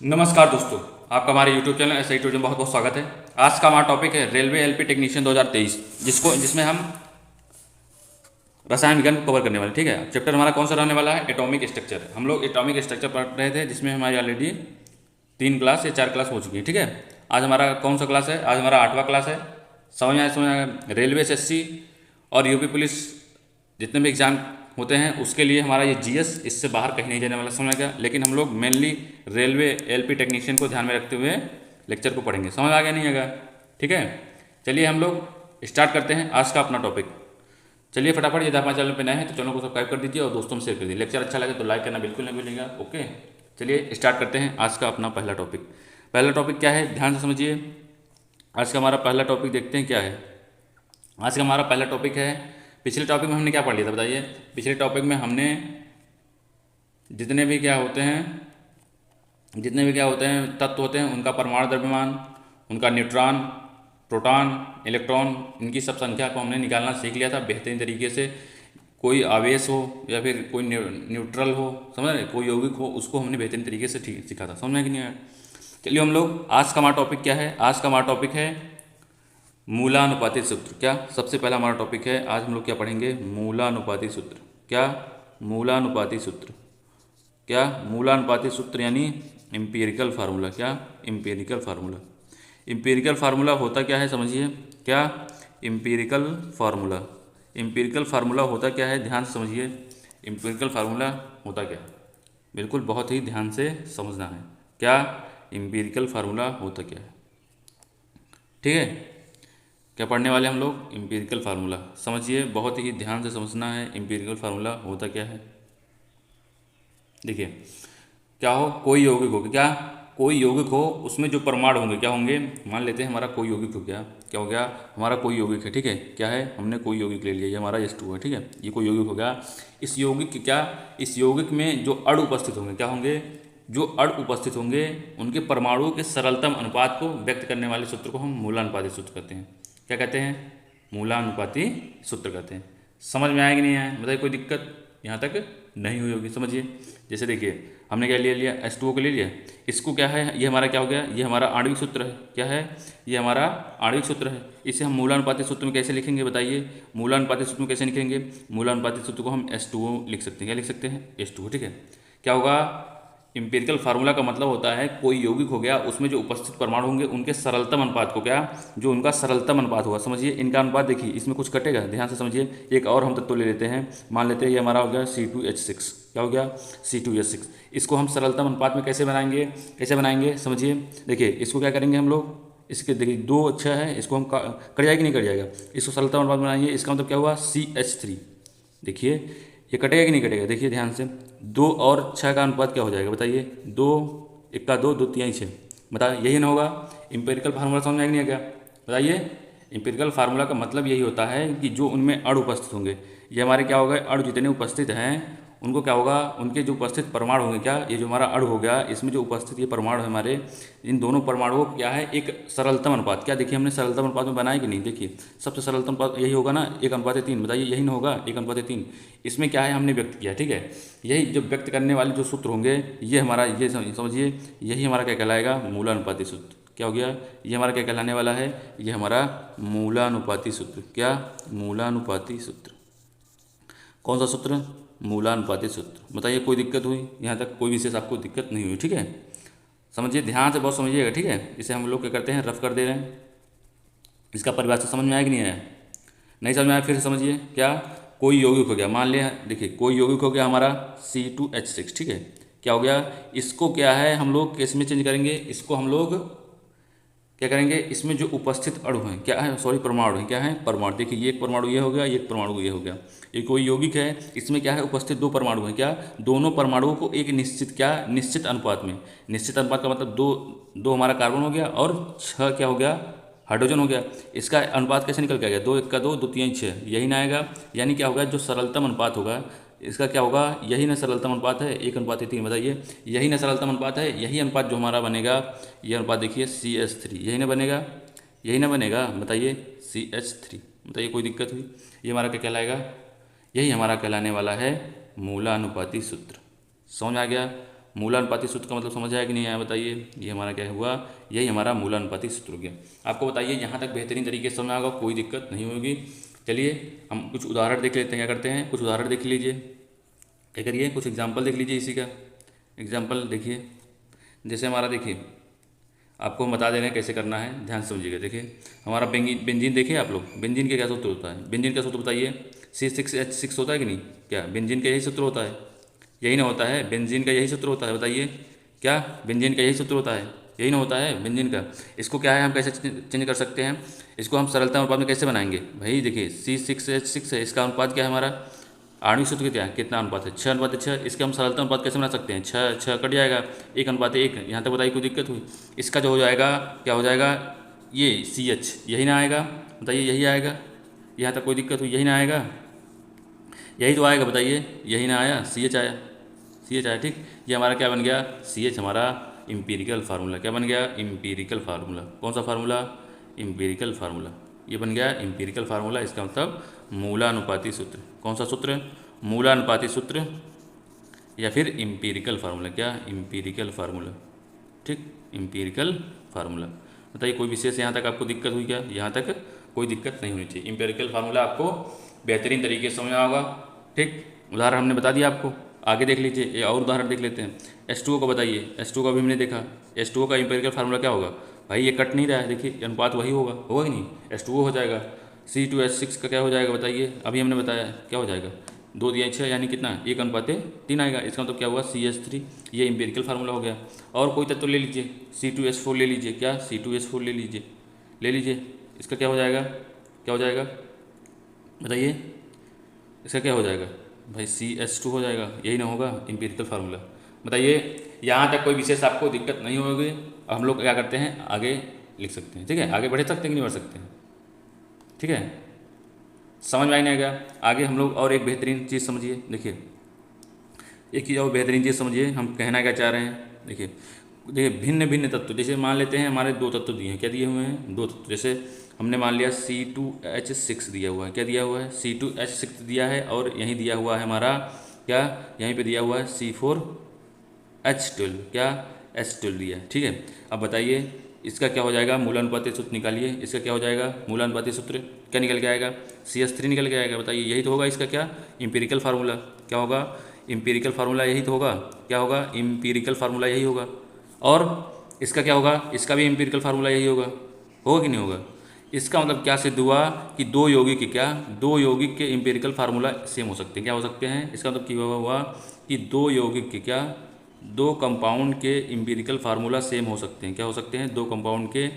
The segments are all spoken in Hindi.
नमस्कार दोस्तों, आपका हमारे YouTube चैनल एस आई में बहुत बहुत स्वागत है। आज का हमारा टॉपिक है रेलवे एलपी टेक्नीशियन 2023, जिसमें हम रसायन विज्ञान को कवर करने वाले। ठीक है, चैप्टर हमारा कौन सा रहने वाला है? Atomic structure. हम लोग एटॉमिक स्ट्रक्चर पढ़ रहे थे, जिसमें हमारी ऑलरेडी 3 क्लास या 4 क्लास हो चुकी है। ठीक है, आज हमारा कौन सा क्लास है? आज हमारा 8वां क्लास है। समझ रेलवे एसएससी और यूपी पुलिस जितने भी एग्जाम होते हैं उसके लिए हमारा ये जीएस इससे बाहर कहीं नहीं जाने वाला, समझ गया। लेकिन हम लोग मेनली रेलवे एलपी टेक्नीशियन को ध्यान में रखते हुए लेक्चर को पढ़ेंगे। समझ आ गया नहीं आएगा? ठीक है, चलिए हम लोग स्टार्ट करते हैं आज का अपना टॉपिक। चलिए फटाफट, यदि आप हमारे चैनल पर नए हैं तो चैनल को सब्सक्राइब कर दीजिए और दोस्तों में शेयर कर दीजिए। लेक्चर अच्छा लगे तो लाइक करना बिल्कुल नहीं भूलिएगा। ओके, चलिए स्टार्ट करते हैं आज का अपना पहला टॉपिक। पहला टॉपिक क्या है, ध्यान से समझिए। आज का हमारा पहला टॉपिक देखते हैं क्या है। आज का हमारा पहला टॉपिक है, पिछले टॉपिक में हमने क्या पढ़ लिया था बताइए? पिछले टॉपिक में हमने जितने भी क्या होते हैं तत्व होते हैं, उनका परमाणु द्रव्यमान, उनका न्यूट्रॉन, प्रोटॉन, इलेक्ट्रॉन, इनकी सब संख्या को हमने निकालना सीख लिया था बेहतरीन तरीके से। कोई आवेश हो या फिर कोई न्यूट्रल हो, समझ रहे, कोई यौगिक हो, उसको हमने बेहतरीन तरीके से ठीक सीखा था। समझ में कि नहीं आया? चलिए हम लोग आज का हमारा टॉपिक क्या है? आज का हमारा टॉपिक है मूलानुपातिक सूत्र। क्या सबसे पहला हमारा टॉपिक है आज हम लोग क्या पढ़ेंगे? मूलानुपातिक सूत्र। क्या? मूलानुपातिक सूत्र। क्या? मूलानुपातिक सूत्र यानी एम्पिरिकल फार्मूला। क्या? Empirical formula. एम्पिरिकल फार्मूला होता क्या है समझिए। क्या? Empirical formula. एम्पिरिकल फार्मूला होता क्या है, ध्यान से समझिए। एम्पिरिकल फार्मूला होता क्या? बिल्कुल बहुत ही ध्यान से समझना है। क्या? एम्पिरिकल फार्मूला होता क्या है? ठीक है, क्या पढ़ने वाले हम लोग? Empirical formula. समझिए, बहुत ही ध्यान से समझना है। एम्पिरिकल फार्मूला होता क्या है? देखिए, क्या हो, कोई यौगिक हो, क्या कोई यौगिक हो, उसमें जो परमाणु होंगे क्या होंगे? मान लेते हैं हमारा कोई यौगिक हो गया, क्या हो गया? हमारा कोई यौगिक है। ठीक है, क्या है? हमने कोई यौगिक ले लिया, ये हमारा H2 है। ठीक है, ये कोई यौगिक हो गया। इस यौगिक क्या, इस यौगिक में जो अणु उपस्थित होंगे क्या होंगे? जो अणु उपस्थित होंगे उनके परमाणुओं के सरलतम अनुपात को व्यक्त करने वाले सूत्र को हम मूलानुपातिक सूत्र कहते हैं। क्या कहते हैं? मूलानुपातिक सूत्र कहते हैं। समझ में आया कि नहीं आया? बताइए, कोई दिक्कत यहाँ तक नहीं हुई होगी? समझिए, जैसे देखिए हमने क्या ले लिया? H2O को ले लिया। इसको क्या है, ये हमारा क्या हो गया? ये हमारा आणविक सूत्र है। क्या है? ये हमारा आणविक सूत्र है। इसे हम मूलानुपातिक सूत्र में कैसे लिखेंगे बताइए? मूलानुपातिक सूत्र में कैसे लिखेंगे? मूलानुपातिक सूत्र को हम H2O लिख सकते हैं। क्या लिख सकते हैं? H2O। ठीक है, क्या होगा? एम्पिरिकल फार्मूला का मतलब होता है कोई यौगिक हो गया, उसमें जो उपस्थित परमाणु होंगे उनके सरलतम अनुपात को, क्या जो उनका सरलतम अनुपात होगा। समझिए, इनका अनुपात देखिए, इसमें कुछ कटेगा, ध्यान से समझिए। एक और हम तत्व ले लेते हैं, मान लेते हैं ये हमारा हो गया C2H6। क्या हो गया? C2H6। इसको हम सरलतम अनुपात में कैसे बनाएंगे? कैसे बनाएंगे समझिए। देखिए, इसको क्या करेंगे हम लोग, इसके देखिए 2 अच्छा है, इसको हम कट जाएगा नहीं कट जाएगा? इसको सरलतम अनुपात बनाएंगे, इसका मतलब क्या हुआ? CH3। देखिए ये कटेगा कि नहीं कटेगा? देखिए ध्यान से, 2 और 6 का अनुपात क्या हो जाएगा बताइए? 2 1 2 2 3 6, बताइए यही ना होगा? एम्पिरिकल फार्मूला समझ में आएगा नहीं? क्या बताइए? एम्पिरिकल फार्मूला का मतलब यही होता है कि जो उनमें अणु उपस्थित होंगे, ये हमारे क्या होगा, अणु जितने उपस्थित हैं उनको क्या होगा, उनके जो उपस्थित परमाणु होंगे, क्या ये जो हमारा अणु हो गया, इसमें जो उपस्थित ये परमाणु है हमारे, इन दोनों परमाणुओं को क्या है, एक सरलतम अनुपात। क्या देखिए हमने सरलतम अनुपात में बनाया कि नहीं? देखिए सबसे सरलतम अनुपात यही होगा ना, 1:3। बताइए यही ना होगा? 1:3 इसमें क्या है, हमने व्यक्त किया। ठीक है, यही जो व्यक्त करने वाले जो सूत्र होंगे, ये हमारा, ये समझिए, यही हमारा क्या कहलाएगा? मूलानुपाती सूत्र। क्या हो गया? ये हमारा क्या कहलाने वाला है? ये हमारा मूलानुपाती सूत्र। क्या? मूलानुपाती सूत्र। कौन सा सूत्र? मूलानुपाती सूत्र। बताइए कोई दिक्कत हुई यहाँ तक? कोई विशेष आपको दिक्कत नहीं हुई? ठीक है, समझिए, ध्यान से बहुत समझिएगा। ठीक है, इसे हम लोग क्या करते हैं, रफ कर दे रहे हैं। इसका परिभाषा समझ में आया कि नहीं आया? नहीं समझ में आया? फिर समझिए, क्या कोई यौगिक हो गया, मान लिया, देखिए कोई यौगिक हो गया हमारा C2H6। ठीक है, क्या हो गया? इसको क्या है, हम लोग किस में चेंज करेंगे? इसको हम लोग क्या करेंगे, इसमें जो उपस्थित अणु हैं, क्या है, सॉरी परमाणु हैं, क्या है, परमाणु। देखिए ये एक परमाणु ये हो गया, ये एक परमाणु ये हो गया। ये कोई यौगिक है, इसमें क्या है, उपस्थित 2 परमाणु हैं। क्या? दोनों परमाणुओं को एक निश्चित, क्या निश्चित अनुपात में, निश्चित अनुपात का मतलब 2 हमारा कार्बन हो गया और 6 क्या हो गया, हाइड्रोजन हो गया। इसका अनुपात कैसे निकल के आ गया? 2 1 2 2 3 6, यही ना आएगा? यानी क्या होगा, जो सरलतम अनुपात होगा इसका क्या होगा, यही ना सरलतम अनुपात है, 1:3। बताइए यही ना सरलतम अनुपात है? यही अनुपात जो हमारा बनेगा, ये अनुपात देखिए CH3, यही ना बनेगा? यही ना बनेगा? बताइए CH3। बताइए कोई दिक्कत हुई? ये हमारा क्या कहलाएगा? यही हमारा कहलाने वाला है मूलानुपाती सूत्र। समझ आ गया? मूलानुपाती सूत्र का मतलब समझ आया कि नहीं आया बताइए। ये हमारा क्या हुआ, यही हमारा मूलानुपाती सूत्र हो गया। आपको बताइए यहाँ तक बेहतरीन तरीके से समझ आएगा, कोई दिक्कत नहीं होगी। चलिए हम कुछ उदाहरण देख लेते हैं, क्या करते हैं कुछ उदाहरण देख लीजिए, क्या करिए कुछ एग्जाम्पल देख लीजिए इसी का। एग्जाम्पल देखिए, जैसे हमारा देखिए आपको हम बता दे रहे हैं कैसे करना है, ध्यान से समझिएगा। देखिए हमारा बेंजीन देखिए आप लोग, बेंजीन का क्या सूत्र होता है, बेंजीन का सूत्र बताइए, C6H6 होता है कि नहीं, क्या बेंजीन का यही सूत्र होता है, यही ना होता है, बेंजीन का यही सूत्र होता है, बताइए क्या बेंजीन का यही सूत्र होता है, यही ना होता है बेंजीन का। इसको क्या है हम कैसे चेंज कर सकते हैं, इसको हम सरलता अनुपात में कैसे बनाएंगे भाई। देखिए C6H6 है, इसका अनुपात क्या है हमारा, आणविक सूत्र क्या है, कितना अनुपात है 6:6। इसके हम सरलता अनुपात कैसे बना सकते हैं, 6 कट जाएगा, 1:1। यहाँ तक बताइए कोई दिक्कत हुई। इसका जो हो जाएगा क्या हो जाएगा, ये CH यही ना आएगा, बताइए यही आएगा। यहाँ तक कोई दिक्कत हुई, यही ना आएगा, यही तो आएगा बताइए, यही ना आया, CH आया, CH आया। ठीक, ये हमारा क्या बन गया, CH हमारा इम्पीरिकल फार्मूला, क्या बन गया, इम्पीरिकल फार्मूला। कौन सा फार्मूला, इम्पीरिकल फार्मूला, ये बन गया इम्पीरिकल फार्मूला। इसका मतलब मूलानुपाती सूत्र, कौन सा सूत्र, मूलानुपाती सूत्र या फिर इम्पीरिकल फार्मूला, क्या इम्पीरिकल फार्मूला। ठीक, इम्पीरिकल फार्मूला। बताइए कोई विशेष यहाँ तक आपको दिक्कत हुई क्या, यहाँ तक कोई दिक्कत नहीं होनी चाहिए। इम्पेरिकल फार्मूला आपको बेहतरीन तरीके से समझ होगा। ठीक, उदाहरण हमने बता दिया आपको, आगे देख लीजिए, ये और उदाहरण देख लेते हैं। H2O को बताइए, H2O का भी हमने देखा, H2O का इम्पेरिकल फार्मूला क्या होगा भाई, ये कट नहीं रहा है, देखिए अनुपात वही होगा, होगा कि नहीं, H2O हो जाएगा। C2H6 का क्या हो जाएगा बताइए, अभी हमने बताया क्या हो जाएगा, 2 6 यानी कितना, 1:3 आएगा। इसका मतलब क्या हुआ, CH3, ये इम्पेरिकल फार्मूला हो गया। और कोई तत्व ले लीजिए, C2H4 ले लीजिए, क्या C2H4 ले लीजिए, ले लीजिए, इसका क्या हो जाएगा, क्या हो जाएगा बताइए, इसका क्या हो जाएगा भाई, CH2 हो जाएगा, यही ना होगा इम्पीरिकल फार्मूला। बताइए यहाँ तक कोई विशेष आपको दिक्कत नहीं होगी। अब हम लोग क्या करते हैं, आगे लिख सकते हैं, ठीक है, आगे बढ़ सकते हैं कि नहीं बढ़ सकते हैं, ठीक है, समझ में नहीं आएगा। आगे हम लोग और एक बेहतरीन चीज़ समझिए, देखिए एक चीज़ और बेहतरीन चीज़ समझिए, हम कहना क्या चाह रहे हैं। देखिए देखिए भिन्न भिन्न तत्व, जैसे मान लेते हैं हमारे 2 तत्व दिए हैं, क्या दिए हुए हैं, 2 तत्व। जैसे हमने मान लिया C2H6 दिया हुआ है, क्या दिया हुआ है, C2H6 दिया है, और यहीं दिया हुआ है हमारा क्या, यहीं पे दिया हुआ है C4H12, क्या H12 दिया है, ठीक है। अब बताइए इसका क्या हो जाएगा, मूलानुपाती सूत्र निकालिए, इसका क्या हो जाएगा, मूलानुपाती सूत्र क्या निकल के आएगा, CH3 निकल के आएगा। बताइए यही तो होगा इसका क्या, इम्पीरिकल फार्मूला, क्या होगा, इम्पीरिकल फार्मूला यही तो होगा, क्या होगा, इम्पीरिकल फार्मूला यही होगा। और इसका क्या होगा, इसका भी इम्पीरिकल फार्मूला यही होगा, होगा कि नहीं होगा। इसका मतलब क्या सिद्ध हुआ कि 2 यौगिक के क्या, 2 यौगिक के इम्पीरिकल फार्मूला सेम हो सकते हैं, क्या हो सकते हैं। इसका मतलब क्या हुआ कि 2 यौगिक के क्या, 2 कंपाउंड के इम्पीरिकल फार्मूला सेम हो सकते हैं, क्या हो सकते हैं, 2 कंपाउंड के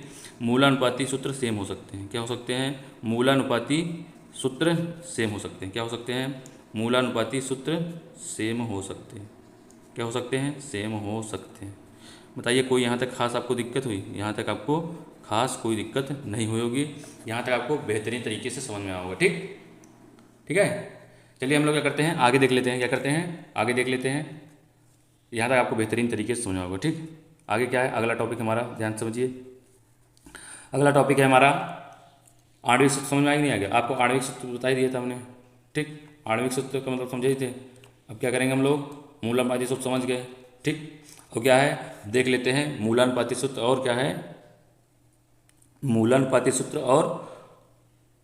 मूलानुपाती सूत्र सेम हो सकते हैं, क्या हो सकते हैं, मूलानुपाती सूत्र सेम हो सकते हैं, क्या हो सकते हैं, मूलानुपाती सूत्र सेम हो सकते हैं, क्या हो सकते हैं, सेम हो सकते हैं। बताइए कोई यहाँ तक खास आपको दिक्कत हुई, यहाँ तक आपको खास कोई दिक्कत नहीं हुई होगी, यहाँ तक आपको बेहतरीन तरीके से समझ में आया होगा। ठीक, ठीक है, चलिए हम लोग क्या करते हैं, आगे देख लेते हैं, क्या करते हैं, आगे देख लेते हैं। यहाँ तक आपको बेहतरीन तरीके से समझ में होगा। ठीक, आगे क्या है, अगला टॉपिक हमारा, ध्यान से समझिए, अगला टॉपिक है हमारा आणविक सूत्र। समझ में आया कि नहीं आ गया आपको, आणविक सूत्र बता ही दिया था हमने। ठीक, आणविक सूत्र का मतलब समझे ही थे। अब क्या करेंगे हम लोग, मूलानुपाती सूत्र समझ गए। ठीक, और क्या है देख लेते हैं, मूलानुपाती सूत्र और क्या है, मूलानुपाती सूत्र और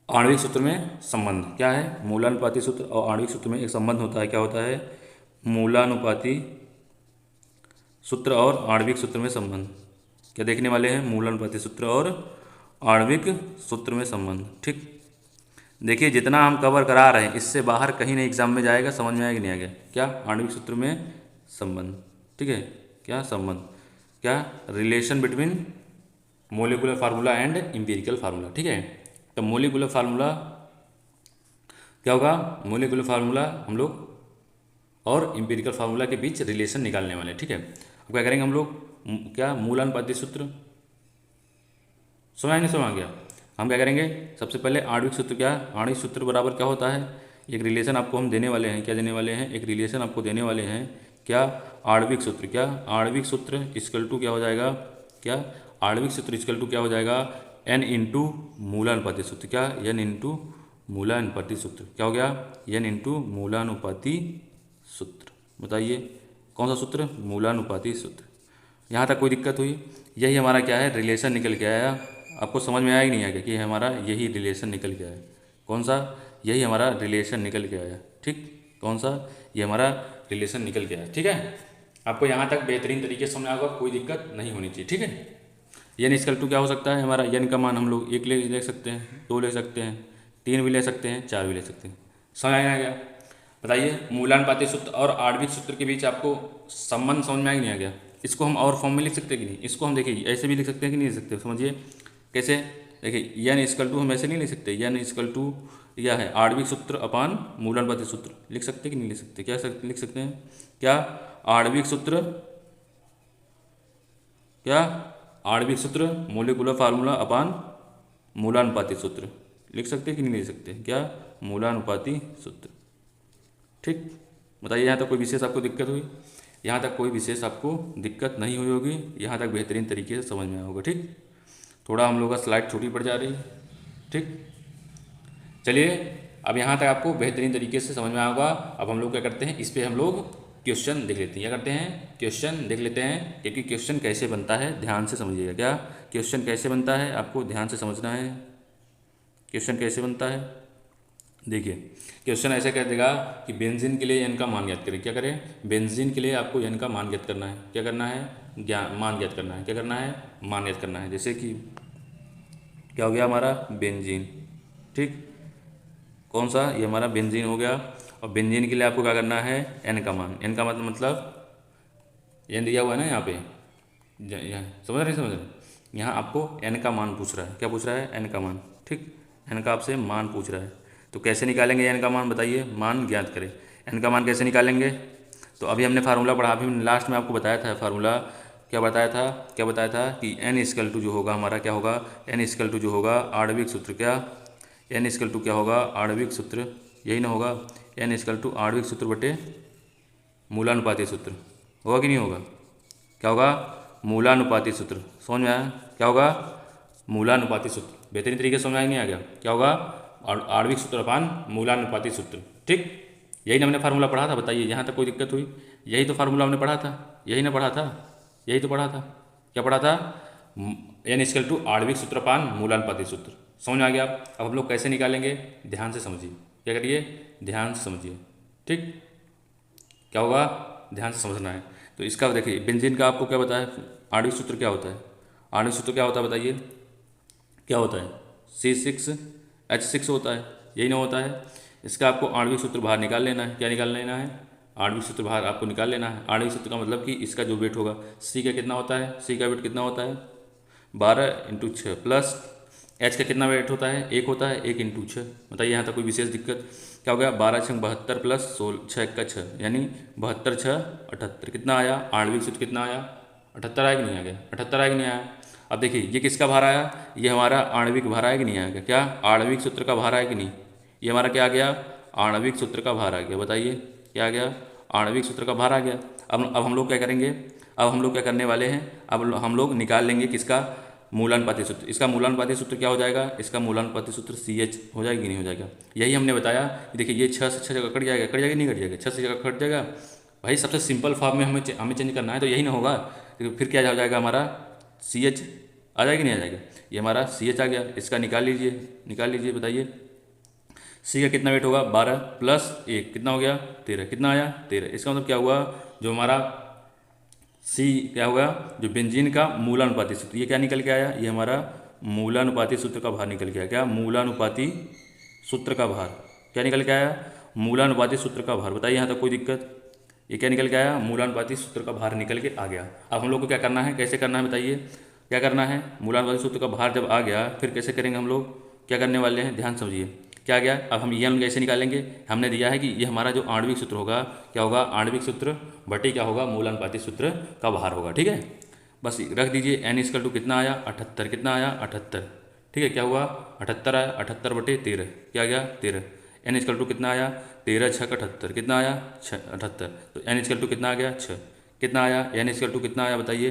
आणविक सूत्र में संबंध क्या है, मूलानुपाती सूत्र और आणविक सूत्र में एक संबंध होता है, क्या होता है, मूलानुपाती सूत्र और आणविक सूत्र में संबंध। क्या देखने वाले हैं, मूलानुपाती सूत्र और आणविक सूत्र में संबंध। ठीक, देखिए जितना हम कवर करा रहे हैं इससे बाहर कहीं नहीं एग्जाम में जाएगा, समझ में आएगा नहीं आएगा, क्या आणविक सूत्र में संबंध। ठीक है, क्या संबंध, क्या relation between molecular formula and empirical formula. ठीक है, तो मोलिकुलर फार्मूला क्या होगा, मोलिकुलर फार्मूला हम लोग और इम्पीरिकल फार्मूला के बीच रिलेशन निकालने वाले। ठीक है, अब क्या करेंगे हम लोग, क्या मूलानुपाती सूत्र, समझ नहीं समझ आ गया। हम क्या करेंगे, सबसे पहले आणविक सूत्र, क्या आणविक सूत्र बराबर क्या होता है, एक रिलेशन आपको हम देने वाले हैं, क्या देने वाले हैं, एक रिलेशन आपको देने वाले हैं, क्या आणविक सूत्र, क्या आणविक सूत्र इक्वल टू क्या हो जाएगा, क्या आणविक सूत्र इक्वल टू क्या हो जाएगा, n इंटू मूलानुपाती सूत्र, क्या n इंटू मूलानुपाती सूत्र, क्या हो गया, n इंटू मूलानुपाती सूत्र। बताइए कौन सा सूत्र? मूलानुपाती सूत्र। यहाँ तक कोई दिक्कत हुई? यही हमारा क्या है, रिलेशन निकल के आया। आपको समझ में आया कि नहीं आया कि हमारा यही रिलेशन निकल के आया? कौन सा? यही हमारा रिलेशन निकल के आया। ठीक, कौन सा? ये हमारा रिलेशन निकल के आया। ठीक है, आपको यहाँ तक बेहतरीन तरीके से समझ आएगा, कोई दिक्कत नहीं होनी चाहिए। ठीक है, एन इक्वल टू क्या हो सकता है हमारा? एन का मान हम लोग 1 ले सकते हैं, 2 ले सकते हैं, 3 भी ले सकते हैं, 4 भी ले सकते हैं। समझ आ गया? बताइए, मूलानुपाती सूत्र और आणविक सूत्र के बीच आपको संबंध समझ में आ नहीं आ गया? इसको हम और फॉर्म में लिख सकते हैं कि नहीं? इसको हम देखिए ऐसे भी लिख सकते हैं कि नहीं लिख सकते? समझिए कैसे। देखिए एन इक्वल टू हम ऐसे नहीं लिख सकते, एन इक्वल टू यह है आणविक सूत्र अपान मूलानुपाती सूत्र। लिख सकते कि नहीं लिख सकते? क्या लिख सकते हैं? क्या आणविक सूत्र, क्या आणविक सूत्र मोलिकुलर फार्मूला अपान मूलानुपाती सूत्र लिख सकते हैं कि नहीं लिख सकते? क्या मूलानुपाती सूत्र। ठीक, बताइए यहाँ तक कोई विशेष आपको दिक्कत हुई? यहाँ तक कोई विशेष आपको दिक्कत नहीं हुई होगी, यहाँ तक बेहतरीन तरीके से समझ में आया होगा। ठीक, थोड़ा हम लोग का स्लाइड छोटी पड़ जा रही है। ठीक, चलिए अब यहाँ तक आपको बेहतरीन तरीके से समझ में आया होगा। अब हम लोग क्या करते हैं, इस पर हम लोग क्वेश्चन देख लेते हैं। क्या करते हैं? क्वेश्चन देख लेते हैं, क्योंकि क्वेश्चन कैसे बनता है ध्यान से समझिएगा। क्या क्वेश्चन कैसे बनता है आपको ध्यान से समझना है। क्वेश्चन कैसे बनता है? देखिए, क्वेश्चन ऐसे कह देगा कि बेंजीन के लिए एन का मान ज्ञात करें। क्या करें? बेंजीन के लिए आपको एन का मान ज्ञात करना है। क्या करना है? मान ज्ञात करना है। क्या करना है? मान ज्ञात करना है। जैसे कि क्या हो गया हमारा? बेंजीन। ठीक, कौन सा? ये हमारा बेंजीन हो गया। और बेंजीन के लिए आपको क्या करना है? एन का मान। एन का मतलब एन दिया हुआ है ना यहाँ पे, समझ रहे? यहाँ आपको एन का मान पूछ रहा है। क्या पूछ रहा है? एन का मान। ठीक, एन का आपसे मान पूछ रहा है, तो कैसे निकालेंगे एन का मान? बताइए, मान ज्ञात करें। एन का मान कैसे निकालेंगे? तो अभी हमने फार्मूला पढ़ा, अभी लास्ट में आपको बताया था फार्मूला। क्या बताया था कि एन इक्वल टू जो होगा हमारा क्या होगा? एन इक्वल टू जो होगा आणविक सूत्र। क्या एन इक्वल टू क्या होगा? आणविक सूत्र। यही ना होगा? एन इक्वल टू आणविक सूत्र बटे मूलानुपाती सूत्र। होगा कि नहीं होगा? क्या होगा? मूलानुपाती सूत्र। समझ में आया? क्या होगा? मूलानुपाती सूत्र। बेहतरीन तरीके से समझ में नहीं आ गया? क्या होगा? आणविक सूत्र अपान मूलानुपाती सूत्र। ठीक, यही ना हमने फार्मूला पढ़ा था। बताइए यहाँ तक कोई दिक्कत हुई? यही तो फार्मूला हमने पढ़ा था, यही ना पढ़ा था? यही तो पढ़ा था। क्या पढ़ा था? एन इक्वल टू आणविक सूत्र अपान मूलानुपाती सूत्र। समझ में आ गया? अब हम लोग कैसे निकालेंगे? ध्यान से समझिए। क्या करिए? ध्यान से समझिए। ठीक, क्या होगा? ध्यान से समझना है। तो इसका देखिए, बेंजीन का आपको क्या बताया? आणविक सूत्र क्या होता है? आणविक सूत्र क्या होता है बताइए? क्या होता है? C6H6 होता है, यही ना होता है? इसका आपको आणविक सूत्र बाहर निकाल लेना है। क्या निकाल लेना है? आणविक सूत्र बाहर आपको निकाल लेना है। आणविक सूत्र का मतलब कि इसका जो वेट होगा, C का कितना होता है? C का वेट कितना होता है? 12 × 6 प्लस H का कितना वेट होता है? 1 होता है, 1 × 6। बताइए यहाँ तक कोई विशेष दिक्कत? क्या हो गया? 12 × 72 प्लस 6 का 6, यानी 72 × 6 78। कितना आया? आणविक सूत्र कितना आया? 78 आया कि नहीं आ गया? 78 आया कि नहीं आया? अब देखिए, ये किसका भार आया? ये हमारा आणविक भार आया कि नहीं आएगा? क्या आणविक सूत्र का भार आया कि नहीं? ये हमारा क्या आ गया? आणविक सूत्र का भार आ गया। बताइए क्या आ गया? आणविक सूत्र का भार आ गया। अब हम लोग क्या करेंगे? अब हम लोग क्या करने वाले हैं? अब हम लोग निकाल लेंगे किसका? मूलानुपाती सूत्र। इसका मूलानुपाती सूत्र क्या हो जाएगा? इसका मूलानुपाती सूत्र CH हो जाएगी नहीं हो जाएगा? यही हमने बताया। देखिए, ये 6 से 6 जगह कट जाएगा, कट जाएगा नहीं कट जाएगा? 6 से जगह कट जाएगा। भाई सबसे सिंपल फॉर्म में हमें चेंज करना है, तो यही ना होगा? तो फिर क्या हो जाएगा हमारा? CH आ जाएगा नहीं आ जाएगा? ये हमारा CH आ गया। इसका निकाल लीजिए। बताइए C का कितना वेट होगा? 12 प्लस 1 कितना हो गया? 13। कितना आया? 13। इसका मतलब क्या हुआ? जो हमारा C क्या होगा? जो बेंजीन का मूलानुपाती सूत्र, ये क्या निकल के आया? ये हमारा मूलानुपाती सूत्र का भार निकल के आया। क्या? मूलानुपाती सूत्र का भार। क्या निकल के आया? मूलानुपाती सूत्र का भार। बताइए यहाँ तक कोई दिक्कत? ये क्या निकल के आया? मूलानुपाती सूत्र का भार निकल के आ गया। अब हम लोग को क्या करना है? कैसे करना है बताइए? क्या करना है? मूलानुपाती सूत्र का भार जब आ गया, फिर कैसे करेंगे हम लोग? क्या करने वाले हैं? ध्यान समझिए। क्या गया? अब हम ये कैसे निकालेंगे? हमने दिया है कि ये हमारा जो आणविक सूत्र होगा, क्या होगा? आणविक सूत्र बटे क्या होगा? मूलानुपाती सूत्र का भार होगा। ठीक है, बस रख दीजिए। एन इक्वल टू कितना आया? 78। कितना आया? 78। ठीक है, क्या हुआ? 78 आया। 78 बटे 13 क्या गया? 13। एन इक्वल टू कितना आया? 13 × 6 = 78। कितना आया? 78। तो एन इक्वल टू कितना आ गया? 6। कितना आया? एन इक्वल टू कितना आया बताइए?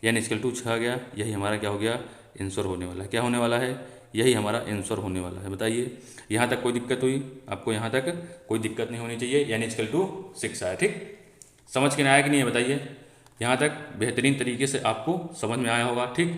एन इक्वल टू 6 आ गया। यही हमारा क्या हो गया? आंसर होने वाला है। क्या होने वाला है? यही हमारा आंसर होने वाला है। बताइए यहाँ तक कोई दिक्कत हुई? आपको यहाँ तक कोई दिक्कत नहीं होनी चाहिए। एन इक्वल टू 6 आया। ठीक, समझ के नहीं आया कि नहीं है बताइए। यहाँ तक बेहतरीन तरीके से आपको समझ में आया होगा। ठीक,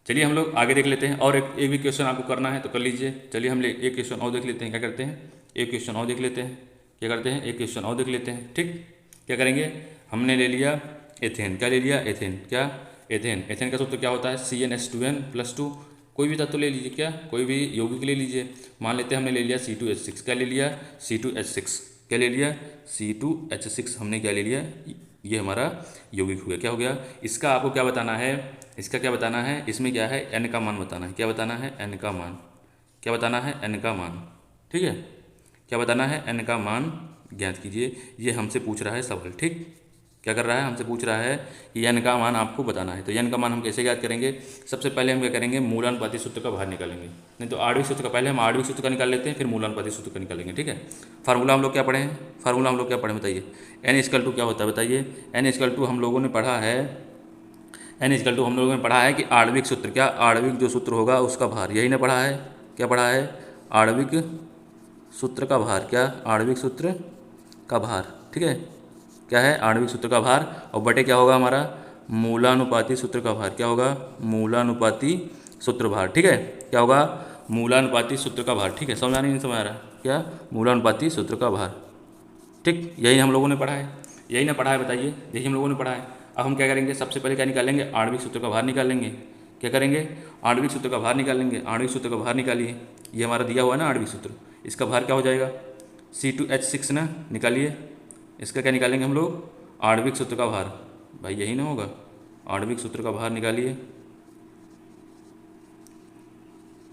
चलिए हम लोग आगे देख लेते हैं। और एक भी क्वेश्चन आपको करना है तो कर लीजिए। चलिए हम एक क्वेश्चन और देख लेते हैं। क्या करते हैं, एक क्वेश्चन और देख लेते हैं। क्या करते हैं, एक क्वेश्चन और देख लेते हैं। ठीक, क्या करेंगे, हमने ले लिया एथेन। क्या ले लिया, एथेन। क्या, एथेन। एथेन का सूत्र क्या होता है, CnH2n+2। कोई भी तत्व ले लीजिए, क्या कोई भी यौगिक ले लीजिए। मान लेते हैं हमने ले लिया C2H6। क्या ले लिया, C2H6। क्या ले लिया, C2H6 हमने क्या ले लिया, ये हमारा यौगिक हो गया। क्या हो गया, इसका आपको क्या बताना है, इसका क्या बताना है, इसमें क्या है, n का मान बताना है। क्या बताना है, n का मान। क्या बताना है, n का मान। ठीक है, क्या बताना है, n का मान ज्ञात कीजिए। ये हमसे पूछ रहा है सवाल। ठीक, क्या कर रहा है, हमसे पूछ रहा है कि n का मान आपको बताना है। तो n का मान हम कैसे ज्ञात करेंगे, सबसे पहले हम क्या करेंगे, मूलानुपाती सूत्र का बाहर निकालेंगे। नहीं तो आणविक सूत्र का, पहले हम आणविक सूत्र का निकाल लेते हैं, फिर मूलानुपाती सूत्र का निकालेंगे। ठीक है, फार्मूला हम लोग क्या पढ़े हैं, फार्मूला हम लोग क्या पढ़े बताइए, n= क्या होता है बताइए। n= हम लोगों ने पढ़ा है, n= हम लोगों ने पढ़ा है कि आणविक सूत्र, क्या आणविक जो सूत्र होगा उसका भार, यही ना पढ़ा है। क्या पढ़ा है, आणविक सूत्र का भार। क्या, आणविक सूत्र का भार। ठीक है, क्या है, आणविक सूत्र का भार, और बटे क्या होगा हमारा, मूलानुपाती सूत्र का भार। क्या होगा, मूलानुपाती सूत्र भार। ठीक है, क्या होगा, मूलानुपाती सूत्र का भार। ठीक है, समझ आ नहीं समझ आ रहा, क्या, मूलानुपाती सूत्र का भार। ठीक, यही हम लोगों ने पढ़ा है, यही ना पढ़ा है बताइए, यही हम लोगों ने पढ़ा है। अब हम क्या करेंगे, सबसे पहले क्या निकालेंगे, आणविक सूत्र का भार निकालेंगे। क्या करेंगे, आणविक सूत्र का भार निकालेंगे। आणविक सूत्र का भार निकालिए, ये हमारा दिया हुआ है ना आणविक सूत्र, इसका भार क्या हो जाएगा, C2H6 ना, निकालिए। इसका क्या निकालेंगे हम लोग, आणविक सूत्र का भार। भाई यही ना होगा, आणविक सूत्र का भार निकालिए,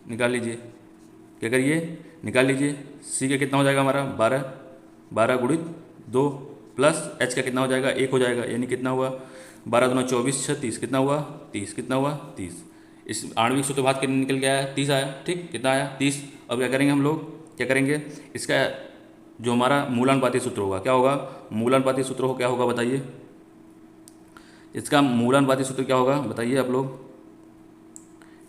निकाल लीजिए। क्या करिए, निकाल लीजिए। C का कितना हो जाएगा हमारा, 12, 12 गुणित 2 प्लस H का कितना हो जाएगा, 1 हो जाएगा, यानी कितना हुआ, 12 दूना 24, 36, कितना हुआ 30, कितना हुआ 30। इस आणविक सूत्र भार कितना निकल गया है, 30 आया। ठीक, कितना आया, 30। अब क्या करेंगे हम लोग, क्या करेंगे, इसका जो हमारा मूलानुपाती सूत्र होगा, क्या होगा, मूलानुपाती सूत्र हो क्या होगा बताइए, इसका मूलानुपाती सूत्र क्या होगा बताइए आप लोग,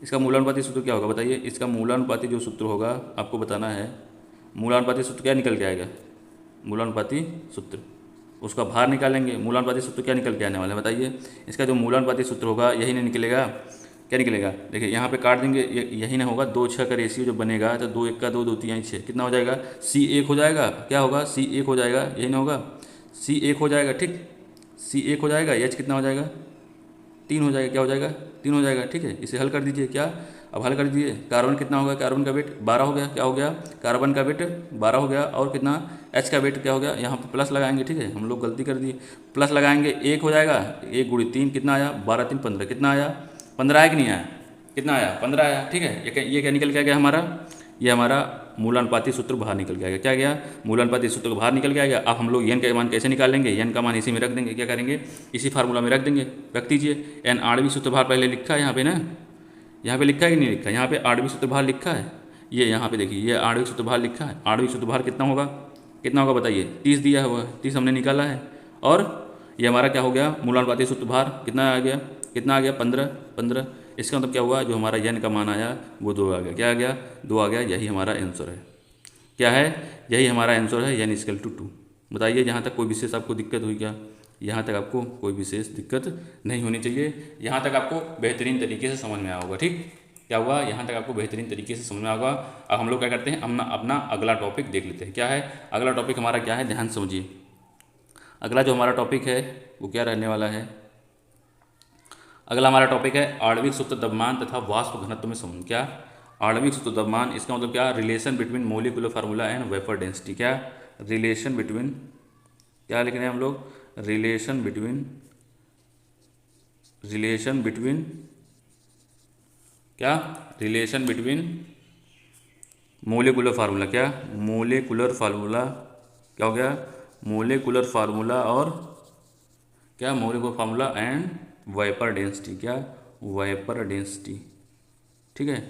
इसका मूलानुपाती सूत्र क्या होगा बताइए। इसका मूलानुपाती जो सूत्र होगा आपको बताना है, मूलानुपाती सूत्र क्या निकल के आएगा, मूलानुपाती सूत्र, उसका भार निकालेंगे। मूलानुपाती सूत्र क्या निकल के आने वाला है बताइए। इसका जो मूलानुपाती सूत्र होगा यही नहीं निकलेगा, क्या निकलेगा, देखिए यहाँ पे काट देंगे, यही ना होगा, 2-6 का रेशियो जो बनेगा तो 2 1 का 2, 2 3 6, कितना हो जाएगा, C1 हो जाएगा। क्या होगा, C1 हो जाएगा, यही ना होगा, C1 हो जाएगा। ठीक, C1 हो जाएगा, H कितना हो जाएगा, 3 हो जाएगा। क्या हो जाएगा, 3 हो जाएगा। ठीक है, इसे हल कर दीजिए। क्या, अब हल कर दीजिए, कार्बन कितना होगा, कार्बन का वेट 12 हो गया। क्या हो गया, कार्बन का वेट 12 हो गया, और कितना, H का वेट क्या हो गया, यहाँ पे प्लस लगाएंगे। ठीक है, हम लोग गलती कर दिए, प्लस लगाएंगे, 1 हो जाएगा, 1 गुणित 3 कितना आया, 12 3 15, कितना आया, 15 आया कि नहीं आया, कितना आया, 15 आया। ठीक है, ये क्या निकल के आ गया हमारा, ये हमारा मूलानुपाती सूत्र बाहर निकल के आ गया। क्या गया, मूलानुपाती सूत्र बाहर निकल के आ गया। अब हम लोग n का मान कैसे निकालेंगे, n का मान इसी में रख देंगे। क्या करेंगे, इसी फार्मूला में रख देंगे, रख दीजिए। n आणविक सूत्र भार पहले लिखा है यहाँ पे ना, यहाँ पे लिखा है कि नहीं लिखा, यहाँ पे आणविक सूत्र भार लिखा है, ये यहाँ पे देखिए, ये आणविक सूत्र भार लिखा है। आणविक सूत्र भार कितना होगा, कितना होगा बताइए, 30 दिया हुआ है, 30 हमने निकाला है, और ये हमारा क्या हो गया, मूलानुपाती सूत्र भार कितना आ गया, कितना आ गया, 15। इसका मतलब क्या हुआ, जो हमारा n का मान आया वो 2 आ गया। क्या आ गया, 2 आ गया, यही हमारा आंसर है। क्या है, यही हमारा आंसर है, n=2। बताइए, जहाँ तक कोई विशेष आपको दिक्कत हुई क्या, यहाँ तक आपको कोई विशेष दिक्कत नहीं होनी चाहिए, यहाँ तक आपको बेहतरीन तरीके से समझ में आया होगा। ठीक, क्या हुआ, यहाँ तक आपको बेहतरीन तरीके से समझ में आएगा। अब हम लोग क्या करते हैं, अपना अगला टॉपिक देख लेते हैं। क्या है अगला टॉपिक हमारा, क्या है, ध्यान समझिए। अगला जो हमारा टॉपिक है वो क्या रहने वाला है, अगला हमारा टॉपिक है आणविक सूत्र द्रव्यमान तथा वाष्प घनत्व में संबंध। क्या, आणविक सूत्र द्रव्यमान, इसका मतलब क्या, relation between molecular formula and vapour density. क्या, रिलेशन बिटवीन, क्या लिख रहे हैं हम लोग, रिलेशन बिटवीन क्या, रिलेशन बिटवीन मोलिकुलर फार्मूला। क्या, मोलिकुलर फार्मूला, क्या हो गया, मोलिकुलर फार्मूला, और क्या, molecular formula and vapour density. क्या, वेपर डेंसिटी। ठीक है,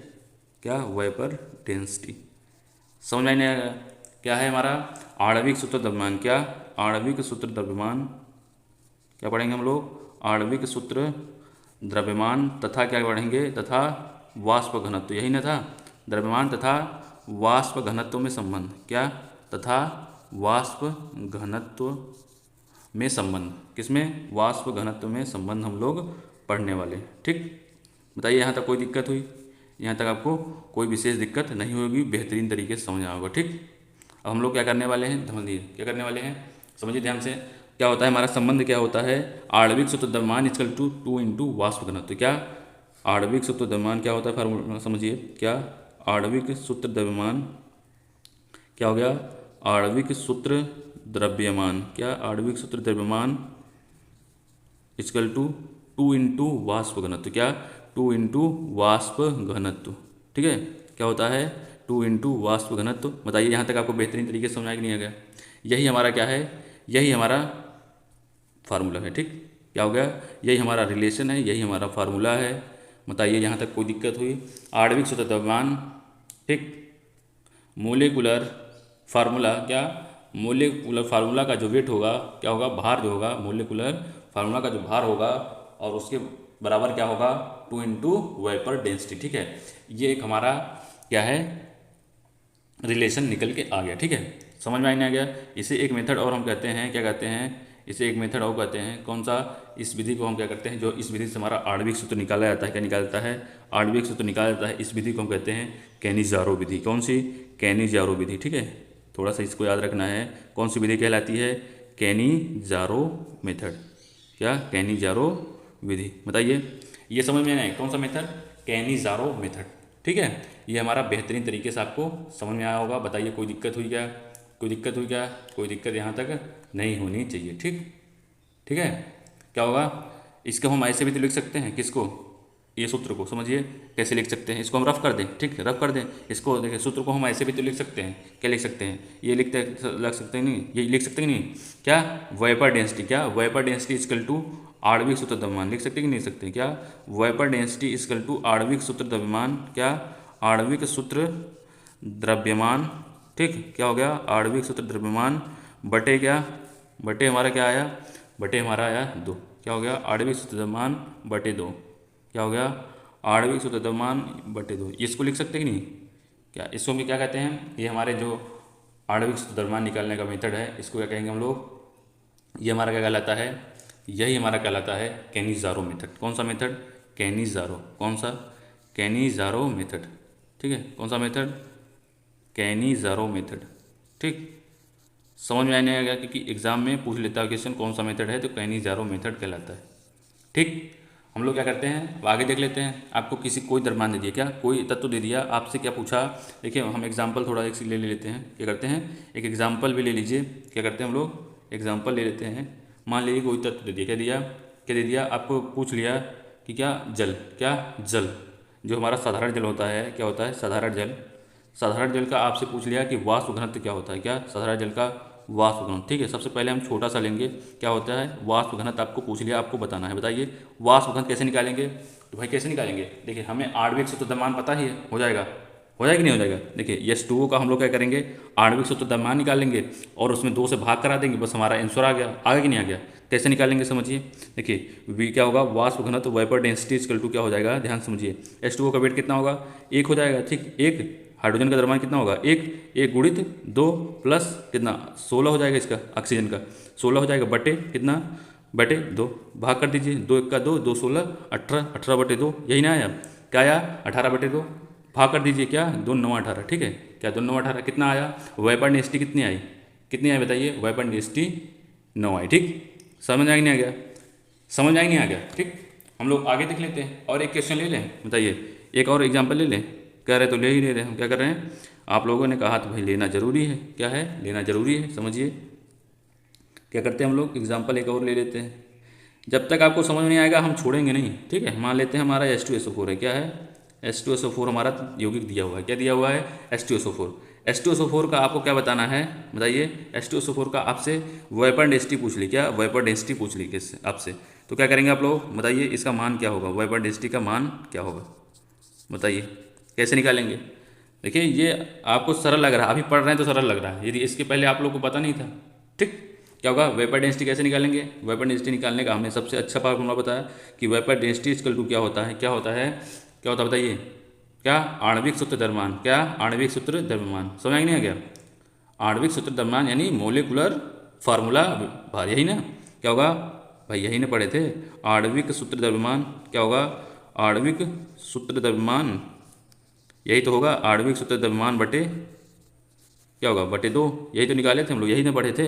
क्या, वेपर डेंसिटी। समझ में नहीं आएगा, क्या है हमारा आणविक सूत्र द्रव्यमान। क्या, आणविक सूत्र द्रव्यमान, क्या पढ़ेंगे हम लोग, आणविक सूत्र द्रव्यमान तथा क्या पढ़ेंगे, तथा वाष्प घनत्व, यही ना था, द्रव्यमान तथा वाष्प घनत्व में संबंध। क्या, तथा वाष्प घनत्व में संबंध, किसमें, वाष्प घनत्व में संबंध हम लोग पढ़ने वाले। ठीक, बताइए यहाँ तक कोई दिक्कत हुई? यहाँ तक आपको कोई विशेष दिक्कत नहीं होगी, बेहतरीन तरीके से समझ आया होगा। ठीक, अब हम लोग क्या करने वाले हैं, समझिए क्या करने वाले हैं, समझिए ध्यान से। क्या होता है हमारा संबंध, क्या होता है, आणविक सूत्र द्रव्यमान इक्वल टू 2 इंटू वाष्प घनत्व। क्या आणविक सूत्र द्रव्यमान क्या होता है, फार्मूला समझिए। क्या आणविक सूत्र द्रव्यमान क्या हो गया, आणविक सूत्र द्रव्यमान, क्या आणविक सूत्र द्रव्यमान इक्वल टू 2 इंटू वाष्प घनत्व। क्या 2 इंटू वाष्प घनत्व। ठीक है, क्या होता है 2 इंटू वाष्प घनत्व। बताइए यहाँ तक आपको बेहतरीन तरीके से समझ आया कि नहीं आ गया? यही हमारा क्या है, यही हमारा फार्मूला है। ठीक, क्या हो गया, यही हमारा रिलेशन है, यही हमारा फार्मूला है। बताइए यहाँ तक कोई दिक्कत हुई? आणविक सूत्र द्रव्यमान, ठीक, मोलिकुलर फार्मूला, क्या मोलिकुलर फार्मूला का जो वेट होगा, क्या होगा, भार जो होगा, मोलिकुलर फार्मूला का जो भार होगा और उसके बराबर क्या होगा, 2 इंटू वेपर डेंसिटी। ठीक है, ये एक हमारा क्या है, रिलेशन निकल के आ गया। ठीक है, समझ में आ गया? इसे एक मेथड और हम कहते हैं, क्या कहते हैं, इसे एक मेथड और कहते हैं, कौन सा, इस विधि को हम क्या करते हैं, जो इस विधि से हमारा आणविक सूत्र निकाला जाता है, क्या निकालता है, आणविक सूत्र निकाला जाता है, इस विधि को हम कहते हैं कैनिज़ारो विधि। कौन सी, कैनिज़ारो विधि। ठीक है, थोड़ा सा इसको याद रखना है, कौन सी विधि कहलाती है, कैनिज़ारो मेथड। क्या, कैनिज़ारो विधि। बताइए ये समझ में आए, कौन सा मेथड, कैनिज़ारो मेथड। ठीक है, ये हमारा बेहतरीन तरीके से आपको समझ में आया होगा। बताइए कोई दिक्कत हुई क्या, कोई दिक्कत हुई क्या? कोई दिक्कत यहाँ तक नहीं होनी चाहिए। ठीक, ठीक है, क्या होगा, इसको हम ऐसे भी तो लिख सकते हैं, किसको, ये सूत्र को समझिए कैसे लिख सकते हैं, इसको हम रफ कर दें। ठीक, रफ कर दें इसको, देखिए सूत्र को हम ऐसे भी तो लिख सकते हैं, क्या लिख सकते हैं, ये लग सकते हैं नहीं, ये लिख सकते हैं नहीं, क्या, वेपर डेंसिटी, क्या वेपर डेंसिटी इक्वल टू आणविक सूत्र द्रव्यमान, लिख सकते कि नहीं सकते, क्या वेपर डेंसिटी इक्वल टू आणविक सूत्र द्रव्यमान, क्या आणविक सूत्र द्रव्यमान। ठीक, क्या हो गया, आणविक सूत्र द्रव्यमान बटे क्या, बटे हमारा क्या आया, बटे हमारा आया 2। क्या हो गया, आणविक सूत्र द्रव्यमान बटे 2। क्या हो गया, आणविक सूत्र द्रव्यमान बटे 2। इसको लिख सकते कि नहीं, क्या इसको हम क्या कहते हैं, ये हमारे जो आणविक सूत्र द्रव्यमान निकालने का मेथड है, इसको क्या कहेंगे हम लोग, ये हमारा क्या कहलाता है, यही हमारा कहलाता है कैनिज़ारो मेथड। कौन सा मेथड, कैनिज़ारो, कौन सा, कैनिज़ारो मेथड। ठीक है, कौन सा मेथड, कैनिज़ारो मेथड। ठीक, समझ में आने गया, क्योंकि एग्जाम में पूछ लेता है क्वेश्चन कौन सा मेथड है, तो कैनिज़ारो मेथड कहलाता है। ठीक, हम लोग क्या करते हैं, आगे देख लेते हैं। आपको किसी कोई द्रव्यमान दे दिया, क्या कोई तत्व दे दिया, आपसे क्या पूछा, देखिए हम एग्जाम्पल थोड़ा एक ले लेते हैं, क्या करते हैं, एक एग्जाम्पल भी ले लीजिए। क्या करते हैं हम लोग, एग्जाम्पल ले लेते हैं। मान लीजिए कोई तत्व दे दिया, क्या दिया, क्या दे दिया, आपको पूछ लिया कि क्या जल, क्या जल, जो हमारा साधारण जल होता है, क्या होता है, साधारण जल, साधारण जल का आपसे पूछ लिया कि वाष्प घनत्व क्या होता है, क्या साधारण जल का वाष्प घनत्व। ठीक है, सबसे पहले हम छोटा सा लेंगे, क्या होता है वाष्प घनत्व, आपको पूछ लिया, आपको बताना है। बताइए वाष्प घनत्व कैसे निकालेंगे, तो भाई कैसे निकालेंगे, देखिए हमें आणविक सूत्र द्रव्यमान पता ही है, हो जाएगा, हो जाएगा कि नहीं हो जाएगा। देखिए H2O का हम लोग क्या करेंगे, आणविक सूत्र द्रव्यमान निकालेंगे और उसमें 2 से भाग करा देंगे, बस हमारा आंसर आ गया। आगे कि नहीं आ गया, कैसे निकालेंगे समझिए। देखिए V क्या होगा, वाष्प घनत्व वेपर डेंसिटी इक्वल टू क्या हो जाएगा, ध्यान समझिए, H2O का वेट कितना होगा, 1 हो जाएगा। ठीक, 1, हाइड्रोजन का द्रव्यमान कितना होगा, 1 गुणित 2 प्लस कितना 16 हो जाएगा, इसका ऑक्सीजन का 16 हो जाएगा, बटे कितना, बटे 2, भाग कर दीजिए, 2 1 का 2, 2 16, 18, 18 बटे 2, यही ना आया, क्या आया 18 बटे 2, भाग कर दीजिए, क्या 2 9 18। ठीक है, क्या 2 9 18 कितना आया, वेपर डेंसिटी कितनी आई, कितनी आई बताइए, वेपर डेंसिटी 9 आई। ठीक, समझ आ नहीं आ गया, समझ आ नहीं आ गया। ठीक, हम लोग आगे देख लेते हैं और एक क्वेश्चन ले लें। बताइए एक और एग्जाम्पल ले लें, कह रहे तो ले ही ले रहे, हम क्या कर रहे हैं, आप लोगों ने कहा तो भाई लेना जरूरी है, क्या है लेना जरूरी है। समझिए क्या करते हैं हम लोग, एग्जाम्पल एक और ले लेते हैं, जब तक आपको समझ नहीं आएगा हम छोड़ेंगे नहीं। ठीक है, मान लेते हैं हमारा H2SO4 है, क्या है H2SO4 हमारा यौगिक दिया हुआ है, क्या दिया हुआ है H2SO4। H2SO4 का आपको क्या बताना है, बताइए H2SO4 का आपसे वेपर डेंसिटी पूछ ली, क्या वेपर डेंसिटी पूछ ली किससे, आपसे, तो क्या करेंगे आप लोग, बताइए इसका मान क्या होगा, वेपर डेंसिटी का मान क्या होगा, बताइए कैसे निकालेंगे। देखिए ये आपको सरल लग रहा है, अभी पढ़ रहे हैं तो सरल लग रहा है, यदि इसके पहले आप लोग को पता नहीं था। ठीक, क्या होगा, वेपर डेंसिटी कैसे निकालेंगे, वेपर डेंसिटी निकालने का हमने सबसे अच्छा फार्मूला बताया कि वेपर डेंसिटी इक्वल टू क्या होता है, क्या होता है, क्या होता है बताइए, क्या आणविक सूत्र द्रव्यमान, क्या आणविक सूत्र द्रव्यमान, समझ नहीं आ गया, आणविक सूत्र द्रव्यमान यानी मोलिकुलर फार्मूला भार, यही ना, क्या होगा भाई, यही ने पढ़े थे, आणविक सूत्र द्रव्यमान क्या होगा, आणविक सूत्र द्रव्यमान, यही तो होगा, आणविक सूत्र द्रव्यमान बटे क्या होगा, बटे 2, यही तो निकाले थे हम लोग, यही ने पढ़े थे,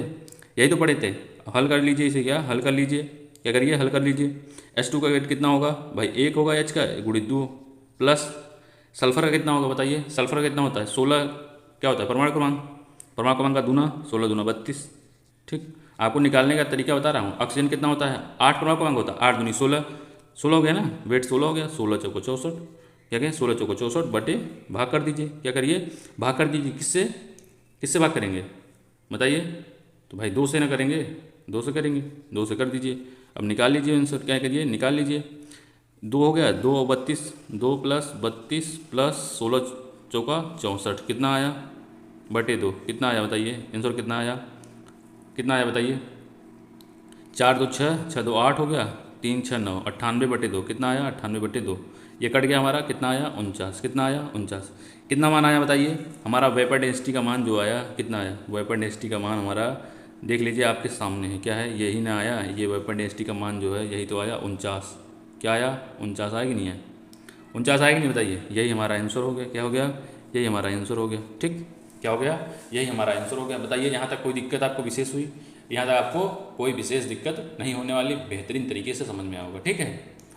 यही तो पढ़े थे। हल कर लीजिए इसे, क्या हल कर लीजिए, क्या करिए हल कर लीजिए। H2 का वेट कितना होगा भाई, 1 होगा H का गुणित 2 प्लस सल्फर का कितना होगा बताइए, सल्फर का कितना होता है 16, क्या होता है परमाणु क्रमांक, परमाणु क्रमांक का दूना, 16 दूना 32। ठीक, आपको निकालने का तरीका बता रहा हूँ। ऑक्सीजन कितना होता है 8 परमाणु क्रमांक होता है, 8 दूनी 16, 16 हो गया ना, वेट 16 हो गया, 16 चौको 64, क्या कहें 16 चौको 64 बटे भाग कर दीजिए, क्या करिए भाग कर दीजिए, किससे किससे भाग करेंगे बताइए, तो भाई 2 से ना करेंगे, 2 से करेंगे, 2 से कर दीजिए। अब निकाल लीजिए आंसर, क्या करिए निकाल लीजिए, 2 हो गया 2 और 32, 2 प्लस 32 प्लस 16 चौका 64 कितना आया बटे 2, कितना आया बताइए आंसर, कितना आया, कितना आया बताइए, 4 2 6, 6 2 8 हो गया, 3 6 9, 98 बटे 2 कितना आया, 98 बटे 2, ये कट गया हमारा, कितना आया 49, कितना आया 49, कितना मान आया बताइए, हमारा वेपर डेंसिटी का मान जो आया कितना आया, वेपर डेंसिटी का मान हमारा देख लीजिए आपके सामने है, क्या है यही ना आया, ये वेपर डेंसिटी का मान जो है यही तो आया 49, क्या आया 49 आया कि नहीं आया, 49 आया कि नहीं बताइए, यही हमारा आंसर हो गया, क्या हो गया यही हमारा आंसर हो गया। ठीक, क्या हो गया यही हमारा आंसर हो गया। बताइए यहाँ तक कोई दिक्कत आपको विशेष हुई, यहाँ तक आपको कोई विशेष दिक्कत नहीं होने वाली, बेहतरीन तरीके से समझ में आया होगा। ठीक है,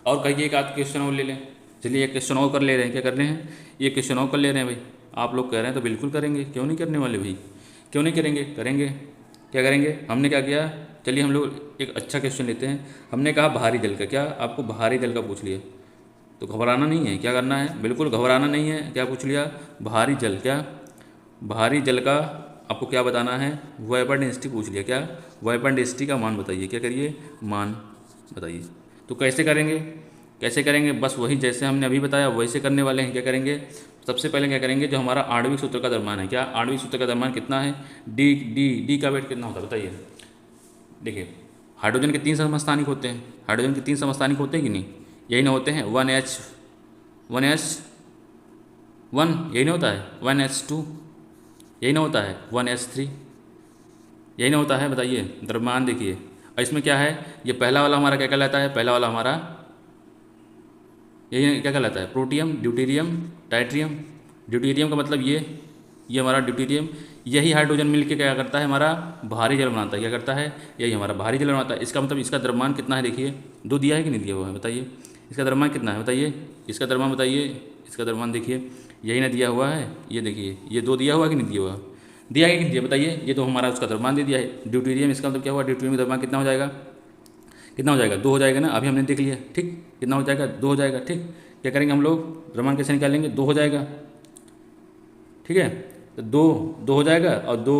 और कहिए एक आध क्वेश्चन और ले लें, चलिए एक क्वेश्चन और कर ले रहे हैं, क्या कर रहे हैं ये क्वेश्चन और कर ले रहे हैं भाई, आप लोग कह रहे हैं तो बिल्कुल करेंगे, क्यों नहीं करने वाले भाई, क्यों नहीं करेंगे, करेंगे, क्या करेंगे। हमने क्या किया, चलिए हम लोग एक अच्छा क्वेश्चन लेते हैं, हमने कहा भारी जल का, क्या आपको भारी जल का पूछ लिया, तो घबराना नहीं है, क्या करना है बिल्कुल घबराना नहीं है, क्या पूछ लिया भारी जल, क्या भारी जल का आपको क्या बताना है, वेपर डेंसिटी पूछ लिया, क्या वेपर डेंसिटी का मान बताइए, क्या करिए मान बताइए। तो कैसे करेंगे, कैसे करेंगे, बस वही जैसे हमने अभी बताया वैसे करने वाले हैं। क्या करेंगे, सबसे पहले क्या करेंगे, जो हमारा आणविक सूत्र का द्रव्यमान है, क्या आणविक सूत्र का द्रव्यमान कितना है, डी डी डी का वेट कितना होता है बताइए। देखिए हाइड्रोजन के 3 समस्थानिक होते हैं, हाइड्रोजन के 3 समस्थानिक होते हैं कि नहीं, यही ना होते हैं, 1H 1 यही ना होता है, 1H2 यही ना होता है, 1H3 यही ना होता है, बताइए द्रव्यमान देखिए। और इसमें क्या है, ये पहला वाला हमारा क्या कहलाता है, पहला वाला हमारा यही क्या कहलाता है, प्रोटियम ड्यूटेरियम टाइट्रियम। ड्यूटेरियम का मतलब ये हमारा ड्यूटेरियम, यही हाइड्रोजन मिलके क्या करता है हमारा भारी जल बनाता है, क्या करता है यही हमारा भारी जल बनाता है। इसका मतलब इसका द्रव्यमान कितना है, देखिए 2 दिया है कि नहीं दिया हुआ है बताइए, इसका द्रव्यमान कितना है बताइए, इसका द्रव्यमान बताइए, इसका द्रव्यमान देखिए यही ना दिया हुआ है, ये देखिए ये 2 दिया हुआ कि नहीं दिया हुआ, दिया है कि नहीं दिया बताइए, ये तो हमारा उसका द्रव्यमान दे दिया है। ड्यूटेरियम इसका मतलब क्या हुआ, ड्यूटेरियम का द्रव्यमान कितना हो जाएगा, कितना हो जाएगा 2 हो जाएगा ना, अभी हमने देख लिया। ठीक, कितना हो जाएगा 2 हो जाएगा। ठीक, क्या करेंगे हम लोग द्रव्यमान कैसे निकालेंगे, 2 हो जाएगा। ठीक है, तो 2 हो जाएगा, और 2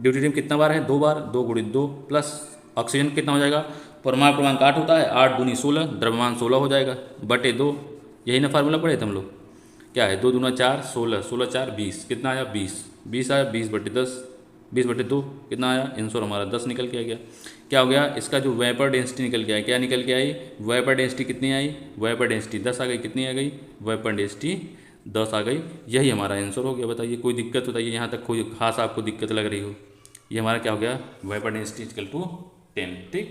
ड्यूटेरियम कितना बार है 2 बार, 2 गुणित 2 प्लस ऑक्सीजन कितना हो जाएगा, परमाणु क्रमांक 8 होता है, 8 दूनी 16, द्रव्यमान 16 हो जाएगा बटे 2, यही ना फार्मूला पढ़े थे हम लोग, क्या है 2 दूना 4 16, 16 4 20, कितना आया 20 आया, 20 बटे 10, 20 बटे 2 कितना आया, आंसर हमारा 10 निकल के आ गया। क्या हो गया, इसका जो वेपर डेंसिटी निकल के आई, क्या निकल के आई, वेपर डेंसिटी कितनी आई, वेपर डेंसिटी 10 आ गई, कितनी आ गई वेपर डेंसिटी 10 आ गई, यही हमारा आंसर हो गया। बताइए कोई दिक्कत बताइए, यहाँ तक कोई खास आपको दिक्कत लग रही हो, ये हमारा क्या हो गया वेपर डेंसिटी इक्वल टू 10। ठीक,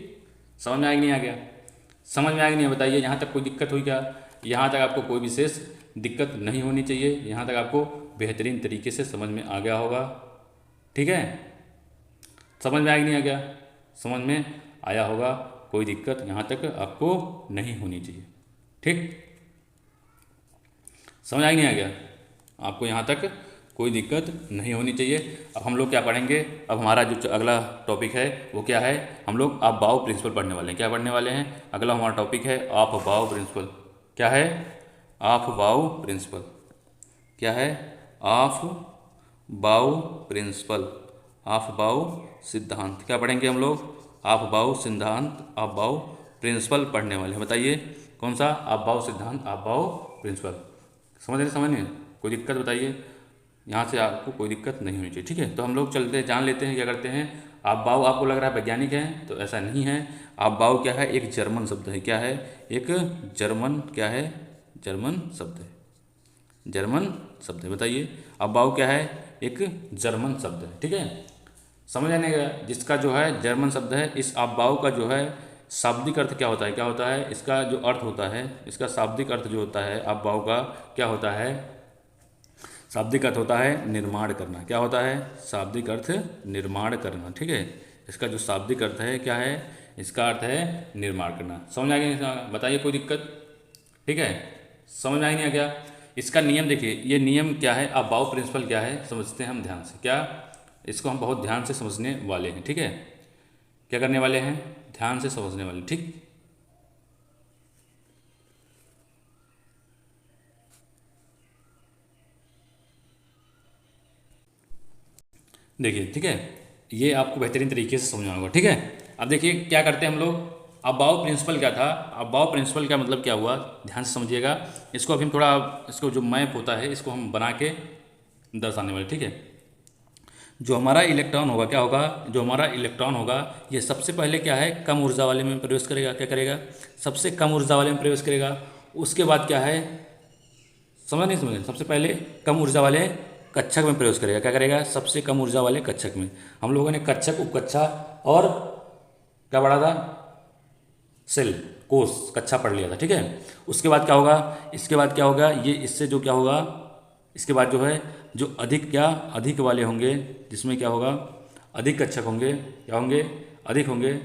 समझ में आ गया नहीं आ गया, समझ में आ गया नहीं बताइए, यहाँ तक कोई दिक्कत हुई क्या, यहाँ तक आपको कोई विशेष दिक्कत नहीं होनी चाहिए, यहाँ तक आपको बेहतरीन तरीके से समझ में आ गया होगा। ठीक है, समझ में आ गया नहीं आ गया, समझ में आया होगा, कोई दिक्कत यहाँ तक आपको नहीं होनी चाहिए। ठीक, समझ आ गया नहीं आ गया, आपको यहाँ तक कोई दिक्कत नहीं होनी चाहिए। अब हम लोग क्या पढ़ेंगे, अब हमारा जो अगला टॉपिक है वो क्या है, हम लोग आप बाउ प्रिंसिपल पढ़ने वाले हैं। क्या पढ़ने वाले हैं, अगला हमारा टॉपिक है ऑफ बाउ प्रिंसिपल। क्या है, ऑफ बाउ प्रिंसिपल, क्या है ऑफ बाउ प्रिंसिपल, ऑफ बाउ सिद्धांत। क्या पढ़ेंगे हम लोग, ऑफ बाउ सिद्धांत, ऑफ बाउ प्रिंसिपल पढ़ने वाले हैं। बताइए कौन सा, ऑफ बाउ सिद्धांत, ऑफ बाउ प्रिंसिपल। समझ नहीं कोई दिक्कत बताइए, यहाँ से आपको कोई दिक्कत नहीं होनी चाहिए। ठीक है, तो हम लोग चलते जान लेते हैं क्या करते हैं। आप बाउ आपको लग रहा है वैज्ञानिक है, तो ऐसा नहीं है। आप बाउ क्या है, एक जर्मन शब्द है। क्या है, एक जर्मन, क्या है जर्मन शब्द है, जर्मन शब्द है। बताइए आप बाउ क्या है, एक जर्मन शब्द है। ठीक है, समझ आने का, जिसका जो है जर्मन शब्द है। इस अब्बाऊ का जो है शाब्दिक अर्थ क्या होता है, क्या होता है इसका जो अर्थ होता है, इसका शाब्दिक अर्थ जो होता है अब्बाऊ का क्या होता है, शाब्दिक अर्थ होता है निर्माण करना। क्या होता है, शाब्दिक अर्थ निर्माण करना। ठीक है, इसका जो शाब्दिक अर्थ है क्या है, इसका अर्थ है निर्माण करना। समझ आ गया, बताइए कोई दिक्कत। ठीक है, समझ में आ नहीं आ गया। इसका नियम देखिए, ये नियम क्या है, अबाउ प्रिंसिपल क्या है समझते हैं हम ध्यान से। क्या, इसको हम बहुत ध्यान से समझने वाले हैं। ठीक है, क्या करने वाले हैं, ध्यान से समझने वाले। ठीक, देखिए। ठीक है, ये आपको बेहतरीन तरीके से समझना होगा। ठीक है, अब देखिए क्या करते हैं हम लोग। अबाउ प्रिंसिपल क्या था, अबाउ प्रिंसिपल का मतलब क्या हुआ, ध्यान से समझिएगा। इसको अभी हम थोड़ा, इसको जो मैप होता है इसको हम बना के दर्शाने वाले। ठीक है, जो हमारा इलेक्ट्रॉन होगा क्या होगा, जो हमारा इलेक्ट्रॉन होगा ये सबसे पहले क्या है, कम ऊर्जा वाले में प्रवेश करेगा। क्या करेगा, सबसे कम ऊर्जा वाले में प्रवेश करेगा। उसके बाद क्या है, समझ नहीं समझ, सबसे पहले कम ऊर्जा वाले कक्षक में प्रवेश करेगा। क्या करेगा, सबसे कम ऊर्जा वाले कक्षक में। हम लोगों ने कक्षक, उपकक्षा और क्या पढ़ा था, सेल, कोष, कक्षा पढ़ लिया था। ठीक है, उसके बाद क्या होगा, इसके बाद क्या होगा, ये इससे जो क्या होगा, इसके बाद जो है जो अधिक क्या, अधिक वाले होंगे, जिसमें क्या होगा, अधिक कक्षक होंगे, क्या होंगे, अधिक होंगे,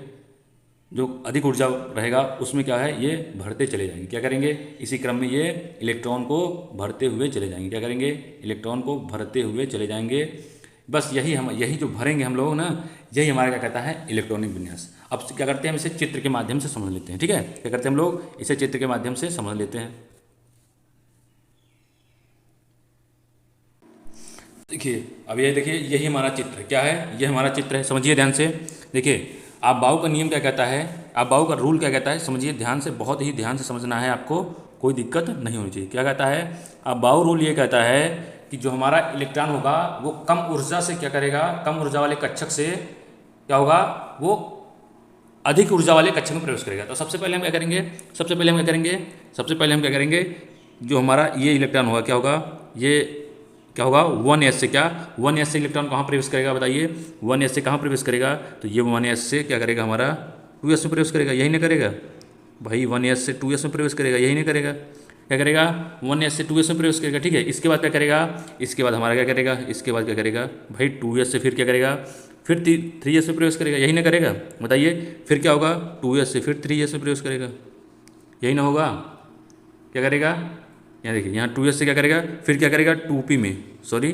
जो अधिक ऊर्जा रहेगा उसमें क्या है, ये भरते चले जाएंगे। क्या करेंगे, इसी क्रम में ये इलेक्ट्रॉन को भरते हुए चले जाएंगे। क्या करेंगे, इलेक्ट्रॉन को भरते हुए चले जाएंगे। बस यही जो भरेंगे हम लोग ना, यही हमारा क्या कहता है, इलेक्ट्रॉनिक विन्यास। अब क्या करते हैं, हम इसे चित्र के माध्यम से समझ लेते हैं। ठीक है, क्या करते हैं हम लोग, इसे चित्र के माध्यम से समझ लेते हैं। देखिए, अब ये देखिए, यही हमारा चित्र क्या है, ये हमारा चित्र है। समझिए ध्यान से। देखिए, आपबाऊ का नियम क्या कहता है, आपबाऊ का रूल क्या कहता है, समझिए ध्यान से, बहुत ही ध्यान से समझना है आपको, कोई दिक्कत नहीं होनी चाहिए। क्या कहता है, आपबाऊ रूल ये कहता है कि जो हमारा इलेक्ट्रॉन होगा वो कम ऊर्जा से क्या करेगा, कम ऊर्जा वाले कक्षक से क्या होगा, वो अधिक ऊर्जा वाले कक्षक में प्रवेश करेगा। तो सबसे पहले हम क्या करेंगे, सबसे पहले हम क्या करेंगे, सबसे पहले हम क्या करेंगे, जो हमारा ये इलेक्ट्रॉन होगा क्या होगा, ये क्या होगा, 1s से क्या, 1s से इलेक्ट्रॉन कहाँ प्रवेश करेगा बताइए, 1s से कहाँ प्रवेश करेगा, तो ये 1s से क्या करेगा, हमारा 2s में प्रवेश करेगा। यही नहीं करेगा भाई, 1s से 2s में प्रवेश करेगा, यही नहीं करेगा। क्या करेगा, 1s से 2s में प्रवेश करेगा। ठीक है, इसके बाद क्या करेगा, इसके बाद हमारा क्या करेगा, इसके बाद क्या करेगा भाई, 2s से फिर क्या करेगा, फिर 3s में प्रवेश करेगा। यही ना करेगा, बताइए फिर क्या होगा, 2s से फिर 3s में प्रवेश करेगा। यही ना होगा, क्या करेगा, यहाँ देखिए, यहाँ 2s से क्या करेगा, फिर क्या करेगा, 2p में, सॉरी,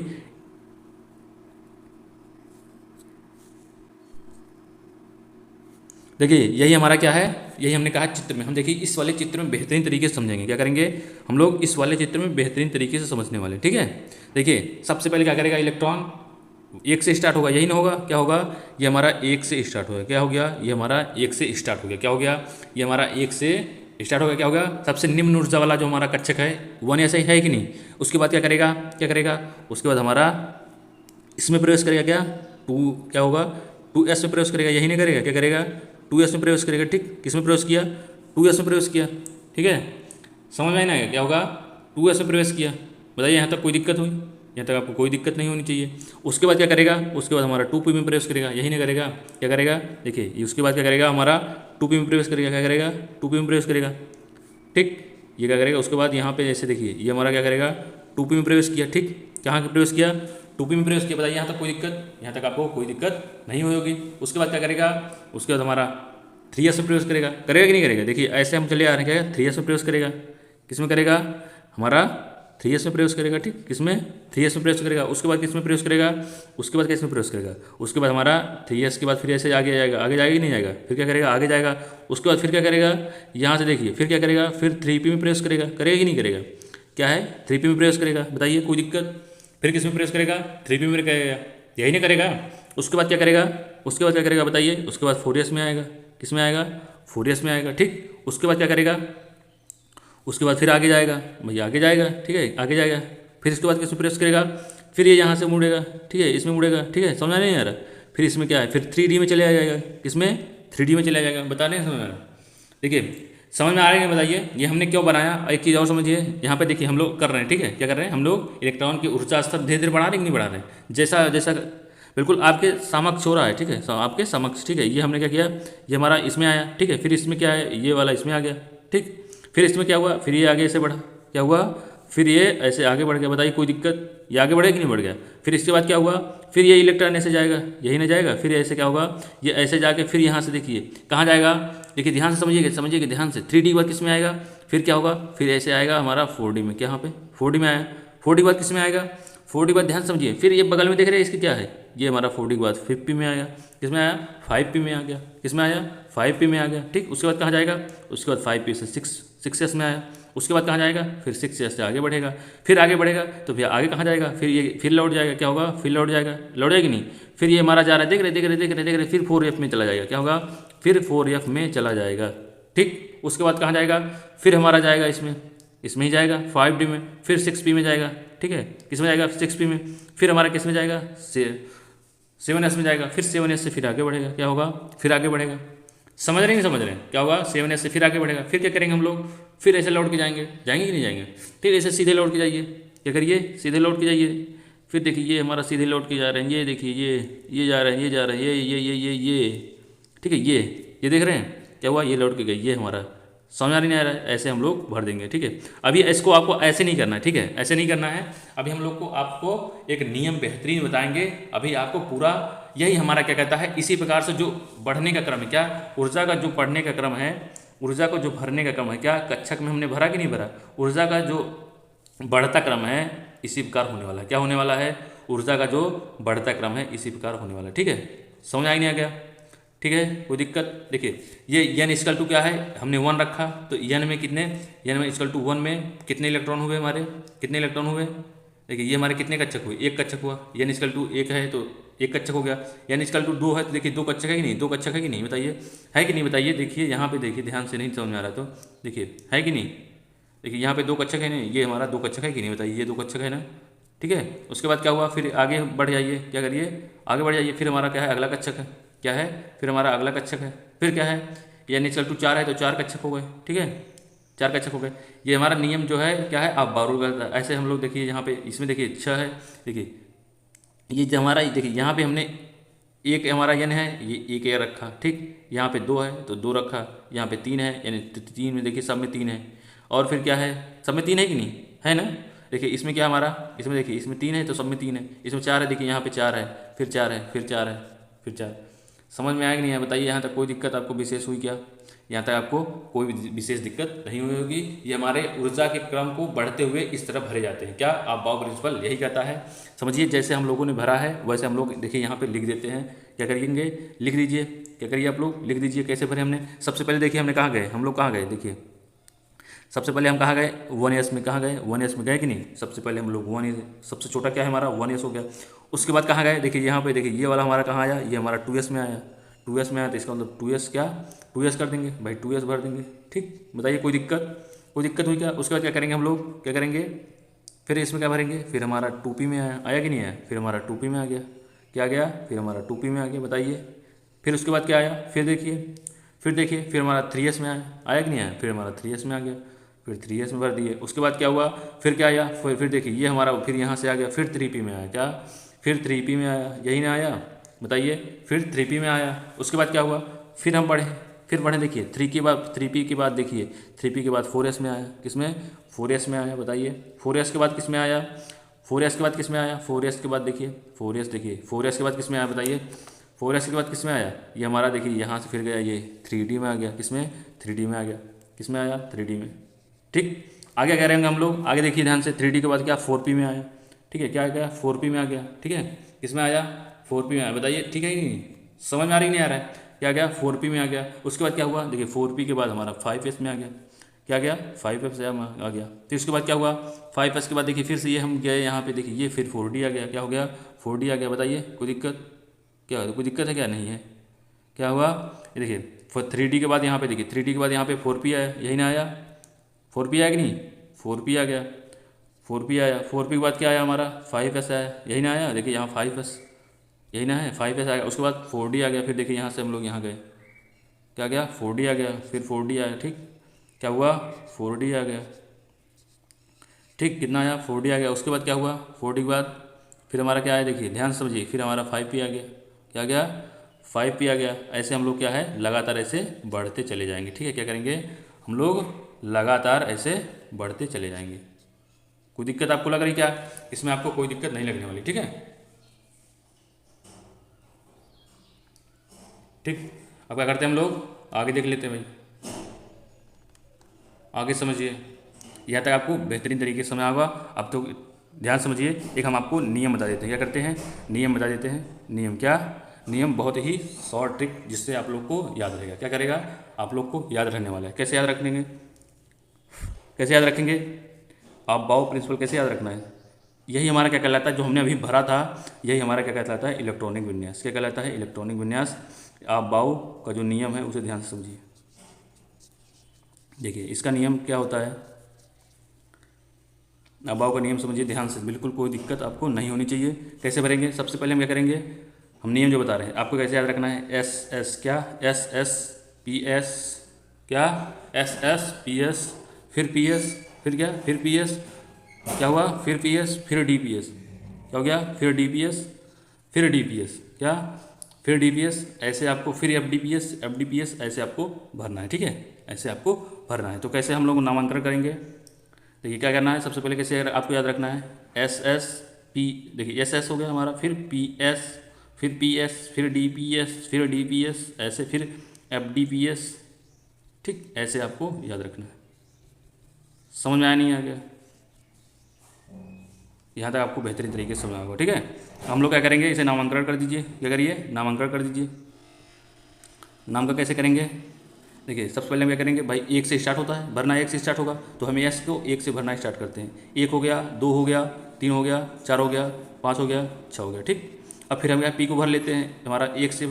देखिए यही हमारा क्या है, यही हमने कहा चित्र में। हम देखिए इस वाले चित्र में बेहतरीन तरीके से समझेंगे। क्या करेंगे हम लोग, इस वाले चित्र में बेहतरीन तरीके से समझने वाले। ठीक है, देखिए सबसे पहले क्या करेगा, इलेक्ट्रॉन 1 से स्टार्ट होगा। यही ना होगा, क्या होगा, ये हमारा 1 से स्टार्ट होगा। क्या हो गया, ये हमारा 1 से स्टार्ट हो गया। क्या हो गया, ये हमारा 1 से स्टार्ट हो गया। क्या होगा, सबसे निम्न ऊर्जा वाला जो हमारा कक्षक है 1s है कि नहीं। उसके बाद क्या करेगा, क्या करेगा, उसके बाद हमारा इसमें प्रवेश करेगा। क्या, 2 क्या होगा, 2s में प्रवेश करेगा। यही नहीं करेगा, क्या करेगा, 2s में प्रवेश करेगा। ठीक, किस में प्रवेश किया, 2s में प्रवेश किया। ठीक है, समझ में ना, क्या होगा, 2s में प्रवेश किया। बताइए यहाँ तक कोई दिक्कत हुई, यहाँ तक आपको कोई दिक्कत नहीं होनी चाहिए। उसके बाद क्या करेगा, उसके बाद हमारा 2p में प्रवेश करेगा। यही नहीं करेगा, क्या करेगा, देखिए उसके बाद क्या करेगा, हमारा 2p में प्रवेश करेगा। क्या करेगा, 2p में प्रवेश करेगा। ठीक, ये क्या करेगा, उसके बाद यहाँ पे जैसे देखिए, ये हमारा क्या करेगा, 2p में प्रवेश किया। ठीक, कहाँ प्रवेश किया, 2p में प्रवेश किया। बताइए यहाँ तक कोई दिक्कत, यहाँ तक आपको कोई दिक्कत नहीं होगी। उसके बाद क्या करेगा, उसके बाद हमारा 3s में प्रवेश करेगा। करेगा कि नहीं करेगा, देखिए ऐसे हम चले आ रहे हैं, क्या 3s में प्रवेश करेगा। किस में करेगा, हमारा 3s में प्रवेश करेगा। ठीक, किसमें, 3s में प्रवेश करेगा। उसके बाद किस में प्रवेश करेगा, उसके बाद किस में प्रवेश करेगा, उसके बाद हमारा 3s के बाद फिर ऐसे आगे जाएगा, आगे जाएगा कि नहीं जाएगा, फिर क्या करेगा, आगे जाएगा। उसके बाद फिर क्या करेगा, यहाँ से देखिए फिर क्या करेगा, फिर 3p में प्रवेश करेगा। करेगा कि नहीं करेगा, क्या है, 3p में प्रवेश करेगा। बताइए कोई दिक्कत, फिर किस में प्रवेश करेगा, 3p में करेगा। यही नहीं करेगा, उसके बाद क्या करेगा, उसके बाद क्या करेगा बताइए, उसके बाद 4s में आएगा। किस में आएगा, 4s में आएगा। ठीक, उसके बाद क्या करेगा, उसके बाद फिर आगे जाएगा, भैया आगे जाएगा। ठीक है, आगे जाएगा, फिर इसके बाद किसमें प्रेस करेगा, फिर ये यहाँ से मुड़ेगा। ठीक है, इसमें मुड़ेगा। ठीक है, समझा नहीं आ रहा, फिर इसमें क्या है, फिर 3D में चले जाएगा। किसमें, 3D में चला जाएगा। बता नहीं समझ आ रहा, देखिए समझ में आ रहा है, बताइए ये हमने क्यों बनाया। एक चीज़ और समझिए, यहाँ पे देखिए हम लोग कर रहे हैं। ठीक है, क्या कर रहे हैं हम लोग, इलेक्ट्रॉन की ऊर्जा स्तर धीरे धीरे बढ़ा रहे हैं कि नहीं बढ़ा रहे हैं। जैसा जैसा बिल्कुल आपके समक्ष हो रहा है, ठीक है, आपके समक्ष, ठीक है। ये हमने क्या किया, ये हमारा इसमें आया, ठीक है। फिर इसमें क्या है, ये वाला इसमें आ गया, ठीक। फिर इसमें क्या हुआ, फिर ये आगे ऐसे बढ़ा, क्या हुआ, फिर ये ऐसे आगे बढ़ गया। बताइए कोई दिक्कत, ये आगे बढ़ेगा कि नहीं बढ़ गया। फिर इसके बाद क्या हुआ, फिर ये इलेक्ट्रॉन ऐसे जाएगा, यही ना जाएगा, फिर ऐसे क्या होगा, ये ऐसे जाके फिर यहाँ से देखिए कहाँ जाएगा, देखिए ध्यान से समझिएगा, समझिएगा ध्यान से। 3D के बाद किस में आएगा, फिर क्या होगा, फिर ऐसे आएगा हमारा 4D में, क्या यहाँ पे 4D में आया। 4D के बाद किस में आएगा, 4D के बाद ध्यान समझिए, फिर ये बगल में देख रहे हैं इसकी क्या है, ये हमारा 4D के बाद 5P में आया, किसमें आया 5P में आ गया, किसमें आया 5P में आ गया, ठीक। उसके बाद कहाँ जाएगा, उसके बाद 5P से 6S में आया। उसके बाद कहाँ जाएगा, फिर 6S से आगे बढ़ेगा, फिर आगे बढ़ेगा तो फिर आगे कहाँ जाएगा, फिर ये फिर लौट जाएगा, क्या होगा, फिर लौट जाएगा, लौट जाएगी नहीं। फिर ये हमारा जा रहा है, देख रहे देख रहे देख रहे देख रहे, फिर 4F में चला जाएगा, क्या होगा, फिर 4F में चला जाएगा, ठीक। उसके बाद कहाँ जाएगा, फिर हमारा जाएगा इसमें ही जाएगा 5D में, फिर 6P में जाएगा, ठीक है। किस में जाएगा, 6P में। फिर हमारा किस में जाएगा, 7S में जाएगा, फिर 7S से फिर आगे बढ़ेगा, क्या होगा, फिर आगे बढ़ेगा। समझ रहे हैं, नहीं समझ रहे हैं, क्या होगा, 7S से फिर आगे बढ़ेगा। फिर क्या करेंगे हम लोग, फिर ऐसे लौट के जाएंगे, जाएंगे कि नहीं जाएंगे, फिर ऐसे सीधे लौट के जाइए, क्या करिए, सीधे लौट के जाइए। फिर देखिए ये हमारा सीधे लौट के जा रहे हैं, ये देखिए ये जा रहे हैं, ये जा रहे हैं, ये ठीक है, ये देख रहे हैं, क्या हुआ, ये लौट के गई, ये हमारा समझ आ नहीं आ रहा है। ऐसे हम लोग भर देंगे, ठीक है। अभी इसको आपको ऐसे नहीं करना है, ठीक है, ऐसे नहीं करना है। अभी हम लोग को आपको एक नियम बेहतरीन बताएंगे। अभी आपको पूरा यही हमारा क्या कहता है, इसी प्रकार से जो बढ़ने का क्रम है, क्या ऊर्जा का जो बढ़ने का क्रम है, ऊर्जा को जो भरने का क्रम है, क्या कक्षक में हमने भरा कि नहीं भरा, ऊर्जा का जो बढ़ता क्रम है इसी प्रकार होने वाला है। क्या होने वाला है, ऊर्जा का जो बढ़ता क्रम है इसी प्रकार होने वाला है, ठीक है। समझ आ नहीं आ गया, ठीक है, कोई दिक्कत। देखिए ये n इक्वल टू क्या है, हमने 1 रखा, तो n में कितने, n में इक्वल टू 1 में कितने इलेक्ट्रॉन हुए हमारे, कितने इलेक्ट्रॉन हुए। देखिए ये हमारे कितने कक्षक हुए, एक कक्षक हुआ। n इक्वल टू 1 है तो एक कक्षक हो गया। n इक्वल टू 2 है तो देखिए 2 कक्षक है कि नहीं, 2 कक्षक है कि नहीं, बताइए है कि नहीं, बताइए। देखिए यहाँ पे देखिए ध्यान से, नहीं समझ में आ रहा तो देखिए है कि नहीं, देखिए यहाँ पे 2 कक्षक है नहीं, ये हमारा 2 कक्षक है कि नहीं, बताइए ये 2 कक्षक है ना, ठीक है। उसके बाद क्या हुआ, फिर आगे बढ़ जाइए, क्या करिए, आगे बढ़ जाइए। फिर हमारा क्या है, अगला कक्षक है, क्या है, फिर हमारा अगला कक्षक है। फिर क्या है, n इक्वल टू 4 है तो 4 कक्षक हो गए, ठीक है, 4 कक्षक हो गए। ये हमारा नियम जो है क्या है, आप बारूद करता है। ऐसे हम लोग देखिए यहाँ पे इसमें देखिए 6 है, देखिए ये जो हमारा, देखिए यहाँ पे हमने एक हमारा n है, ये एक रखा, ठीक। यहाँ पे 2 है तो 2 रखा, यहाँ पे 3 है, यानी 3 में देखिए सब में 3 है। और फिर क्या है, सब में 3 है कि नहीं है ना। देखिए इसमें क्या हमारा, इसमें देखिए इसमें 3 है तो सब में 3 है, इसमें 4 है, देखिए यहाँ पे 4 है, फिर 4 है, फिर 4 है, फिर 4। समझ में आया कि नहीं है, बताइए। यहाँ तक कोई दिक्कत आपको विशेष हुई क्या, यहाँ तक आपको कोई भी विशेष दिक्कत नहीं हुई होगी। ये हमारे ऊर्जा के क्रम को बढ़ते हुए इस तरह भरे जाते हैं, क्या आप बाउ प्रिंसिपल यही कहता है। समझिए जैसे हम लोगों ने भरा है वैसे हम लोग देखिए यहाँ पे लिख देते हैं। क्या करेंगे, लिख दीजिए, क्या करिए आप लोग लिख दीजिए कैसे भरे हमने। सबसे पहले देखिए हमने कहाँ गए, हम लोग कहाँ गए, देखिए सबसे पहले हम कहाँ गए, 1s में, कहाँ गए 1s में गए कि नहीं। सबसे पहले हम लोग 1s, सबसे छोटा क्या है हमारा 1s हो गया। उसके बाद कहाँ गए, देखिए यहाँ पे देखिए ये वाला हमारा कहाँ आया, ये हमारा 2s में आया, 2s में आया तो इसका मतलब 2s क्या, 2s कर देंगे भाई, 2s भर देंगे, ठीक। बताइए कोई दिक्कत हुई क्या। उसके बाद क्या करेंगे हम लोग, क्या करेंगे, फिर इसमें क्या भरेंगे, फिर हमारा 2p में आया कि नहीं आया, फिर हमारा 2p में आ गया, क्या गया, फिर हमारा 2p में आ गया, बताइए। फिर उसके बाद क्या आया, फिर देखिए फिर हमारा 3s में आया कि नहीं आया, फिर हमारा 3s में आ गया, फिर 3s में भर दिए। उसके बाद क्या हुआ, फिर क्या आया, फिर देखिए ये हमारा फिर यहाँ से आ गया, फिर 3p में आया, क्या, फिर 3p में आया, यही ना आया, बताइए, फिर 3p में आया। उसके बाद क्या हुआ, फिर हम बढ़े, देखिए 3p के बाद देखिए 3p के बाद 4s में आया, किसमें 4s में आया, बताइए। 4s के बाद किस में आया, 4s के बाद किस में आया, 4s के बाद देखिए 4s के बाद किस में आया, बताइए। 4s के बाद किस में आया, ये हमारा देखिए यहाँ से फिर गया, ये 3d में आ गया, किसमें 3d में आ गया, किस में आया 3d में, ठीक। आगे क्या करेंगे हम लोग, आगे देखिए ध्यान से, 3d के बाद क्या 4p में आया, ठीक है, क्या गया 4p में आ गया, ठीक है, किस में आया 4p में आया, बताइए ठीक है कि नहीं, समझ में आ रही नहीं आ रहा है, क्या गया 4p में आ गया। उसके बाद क्या हुआ, देखिए 4p के बाद हमारा 5s में आ गया, क्या गया 5s आ गया। फिर उसके बाद क्या हुआ, 5s के बाद देखिए फिर से ये हम गए यहाँ पे, देखिए ये फिर 4d आ गया, क्या हो गया 4d आ गया, बताइए कोई दिक्कत, क्या कोई दिक्कत है क्या, नहीं है, क्या हुआ, ये देखिए 3d के बाद यहाँ पे देखिए 3d के बाद यहाँ पे 4p आया, यही ना आया, 4p आया कि नहीं, 4p आ गया, 4p आया, 4p के बाद क्या आया हमारा 5s आया, यही ना आया, देखिए यहाँ 5s, यही ना है 5s आया। उसके बाद 4d आ गया, फिर देखिए यहाँ से हम लोग यहाँ गए, क्या गया 4d आ गया, फिर 4d आया, ठीक, क्या हुआ 4d आ गया, ठीक, कितना आया 4d आ गया। उसके बाद क्या हुआ, 4d के बाद फिर हमारा क्या है, देखिए ध्यान से समझिए, फिर हमारा 5p आ गया, क्या आ गया, 5p आ गया। ऐसे हम लोग क्या है लगातार ऐसे बढ़ते चले जाएंगे, ठीक है। क्या करेंगे हम लोग, लगातार ऐसे बढ़ते चले जाएंगे। कोई दिक्कत आपको लग रही क्या, इसमें आपको कोई दिक्कत नहीं लगने वाली, ठीक है। ठीक, अब क्या करते हैं हम लोग, आगे देख लेते हैं भाई, आगे समझिए। यहाँ तक आपको बेहतरीन तरीके से समझ आएगा। अब तो ध्यान समझिए, एक हम आपको नियम बता देते हैं। क्या करते हैं, नियम बता देते हैं। नियम क्या, नियम बहुत ही शॉर्ट ट्रिक जिससे आप लोग को याद रहेगा। क्या करेगा, आप लोग को याद रहने वाला है। कैसे याद रखेंगे, कैसे याद रखेंगे, आप बाउ प्रिंसिपल कैसे याद रखना है, यही हमारा क्या कहलाता है, जो हमने अभी भरा था, यही हमारा क्या कहलाता है, इलेक्ट्रॉनिक विन्यास। क्या कहलाता है, इलेक्ट्रॉनिक विन्यास। आप बाउ का जो नियम है उसे ध्यान से समझिए। देखिए इसका नियम क्या होता है, अबाव का नियम समझिए ध्यान से, बिल्कुल कोई दिक्कत आपको नहीं होनी चाहिए। कैसे भरेंगे, सबसे पहले हम क्या करेंगे, हम नियम जो बता रहे हैं आपको कैसे याद रखना है, एस एस क्या, एस एस पी एस क्या, एस एस पी एस, फिर पी एस, फिर क्या, फिर पी एस, क्या हुआ, फिर पी एस, फिर डी पी एस, क्या हो गया, फिर डी पी एस, फिर डी पी एस, क्या, फिर डी पी एस, ऐसे आपको फिर F D P S, F D P S, ऐसे आपको भरना है, ठीक है, ऐसे आपको भरना है। तो कैसे हम लोग नामांकन करेंगे, देखिए क्या करना है, सबसे पहले कैसे आपको याद रखना है, एस एस पी, देखिए एस एस हो गया हमारा, फिर पी एस, फिर पी एस, फिर डी पी एस, फिर डी पी एस, ऐसे फिर एफ डी पी एस, ठीक, ऐसे आपको याद रखना है। समझ में आया नहीं आ गया, यहाँ तक आपको बेहतरीन तरीके से समझ आएगा, ठीक है। हम लोग क्या करेंगे, इसे नामांकन कर दीजिए, क्या करिए, नामांकन कर दीजिए। नाम का कैसे करेंगे, देखिए सबसे पहले हम क्या करेंगे भाई, एक से स्टार्ट होता है भरना, एक से स्टार्ट होगा तो हम एस को एक से भरना स्टार्ट करते हैं। एक हो गया, दो हो गया, तीन हो गया, चार हो गया, पाँच हो गया, छः हो गया, ठीक। अब फिर हम यहाँ पी को भर लेते हैं। हमारा एक से,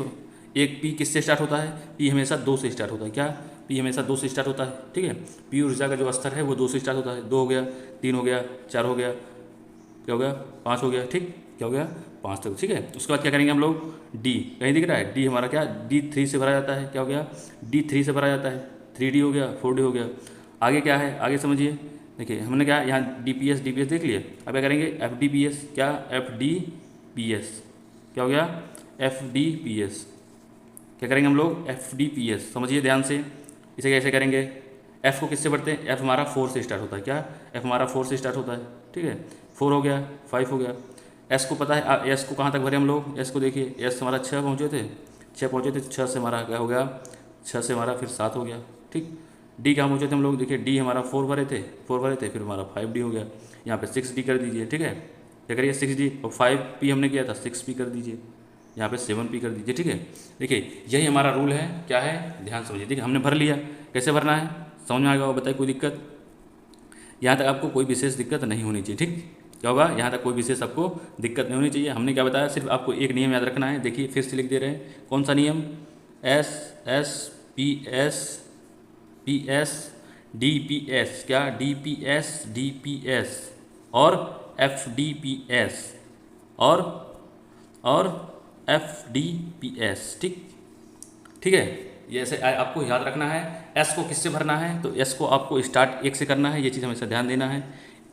एक पी किससे स्टार्ट होता है, पी हमेशा दो से स्टार्ट होता है, क्या, पी हमेशा दो से स्टार्ट होता है, ठीक है। पी ऊर्जा का जो स्तर है वो दो से स्टार्ट होता है। दो हो गया, तीन हो गया, चार हो गया, क्या हो गया, पाँच हो गया, ठीक, क्या हो गया, पाँच तक, ठीक है। उसके बाद क्या करेंगे हम लोग, डी कहीं दिख रहा है, डी हमारा क्या, डी थ्री से भरा जाता है, क्या हो गया, डी थ्री से भरा जाता है, थ्री डी हो गया, फोर डी हो गया। आगे क्या है, आगे समझिए, देखिए हमने क्या यहाँ डी पी एस देख लिए। अब क्या करेंगे, एफ डी पी एस, क्या, एफ डी पी एस, क्या हो गया, एफ डी पी एस, क्या करेंगे हम लोग, एफ डी पी एस, समझिए ध्यान से। इसे कैसे करेंगे, एफ को किससे बढ़ते हैं, एफ हमारा फोर से स्टार्ट होता है, क्या, एफ हमारा फोर से स्टार्ट होता है, ठीक है। फोर हो गया, फाइव हो गया। एस को पता है, एस को कहाँ तक भरे हम लोग, एस को देखिए, एस हमारा छः पहुँचे थे, छः पहुँचे थे, छः से हमारा क्या हो गया, छः से हमारा फिर सात हो गया, ठीक। डी कहाँ पहुँचे थे हम लोग, देखिए डी हमारा फोर भरे थे, फिर हमारा फाइव डी हो गया। यहाँ पे सिक्स डी कर दीजिए, ठीक है, क्या करिए, सिक्स डी, और फाइव पी हमने किया था, सिक्स पी कर दीजिए, यहाँ पे सेवन पी कर दीजिए, ठीक है। देखिए यही हमारा रूल है, क्या है, ध्यान समझिए, ठीक है, हमने भर लिया। कैसे भरना है समझ में आएगा, बताइए कोई दिक्कत, यहाँ तक आपको कोई विशेष दिक्कत नहीं होनी चाहिए, ठीक, क्या होगा, यहाँ तक कोई विशेष आपको दिक्कत नहीं होनी चाहिए। हमने क्या बताया, सिर्फ आपको एक नियम याद रखना है। देखिए फिर से लिख दे रहे हैं, कौन सा नियम, S S P S, P S D P S, क्या, D P S, D P S, और एफ डी पी एस, और एफ डी पी एस, ठीक, ठीक है। ये ऐसे आपको याद रखना है। एस को किससे भरना है, तो एस को आपको स्टार्ट एक से करना है, ये चीज़ हमेशा ध्यान देना है।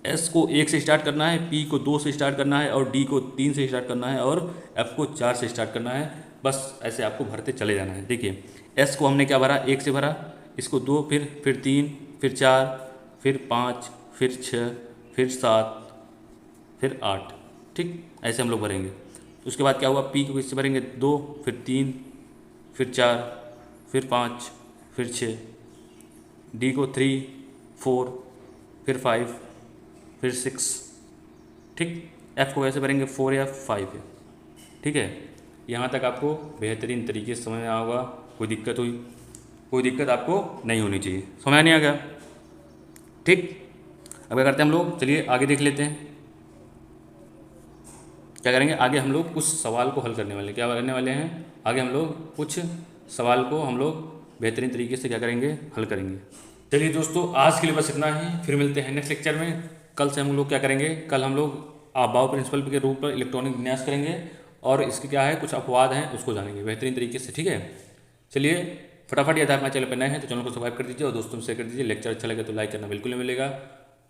एस को एक से स्टार्ट करना है, पी को दो से स्टार्ट करना है, और डी को तीन से स्टार्ट करना है, और एफ को चार से स्टार्ट करना है। बस ऐसे आपको भरते चले जाना है। देखिए एस को हमने क्या भरा, एक से भरा, इसको दो, फिर तीन, फिर चार, फिर पाँच, फिर छः, फिर सात, फिर आठ, ठीक, ऐसे हम लोग भरेंगे। उसके बाद क्या हुआ, पी को किससे भरेंगे, दो, फिर तीन, फिर चार, फिर पाँच, फिर छः, डी को थ्री, फोर, फिर फाइव, फिर सिक्स, ठीक। एफ को कैसे भरेंगे, फोर या फाइव है, ठीक है। यहाँ तक आपको बेहतरीन तरीके से समझ में आया होगा। कोई दिक्कत हुई, कोई दिक्कत आपको नहीं होनी चाहिए, समझ नहीं आ गया, ठीक। अब क्या करते हैं हम लोग, चलिए आगे देख लेते हैं क्या करेंगे। आगे हम लोग कुछ सवाल को हल करने वाले, क्या करने वाले हैं, आगे हम लोग कुछ सवाल को हम लोग बेहतरीन तरीके से क्या करेंगे, हल करेंगे। चलिए दोस्तों आज के लिए बस इतना ही, फिर मिलते हैं नेक्स्ट लेक्चर में। कल से हम लोग क्या करेंगे, कल हम लोग बाउ प्रिंसिपल के रूप पर इलेक्ट्रॉनिक विन्यास करेंगे, और इसके क्या है कुछ अपवाद हैं उसको जानेंगे बेहतरीन तरीके से, ठीक है। चलिए फटाफट, यदि आप हमारे चैनल पर नए हैं तो चैनल को सब्सक्राइब कर दीजिए और दोस्तों से शेयर कर दीजिए। लेक्चर अच्छा लगे तो लाइक करना बिल्कुल नहीं मिलेगा।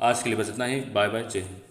आज के लिए बस इतना ही, बाय बाय, जय हिंद।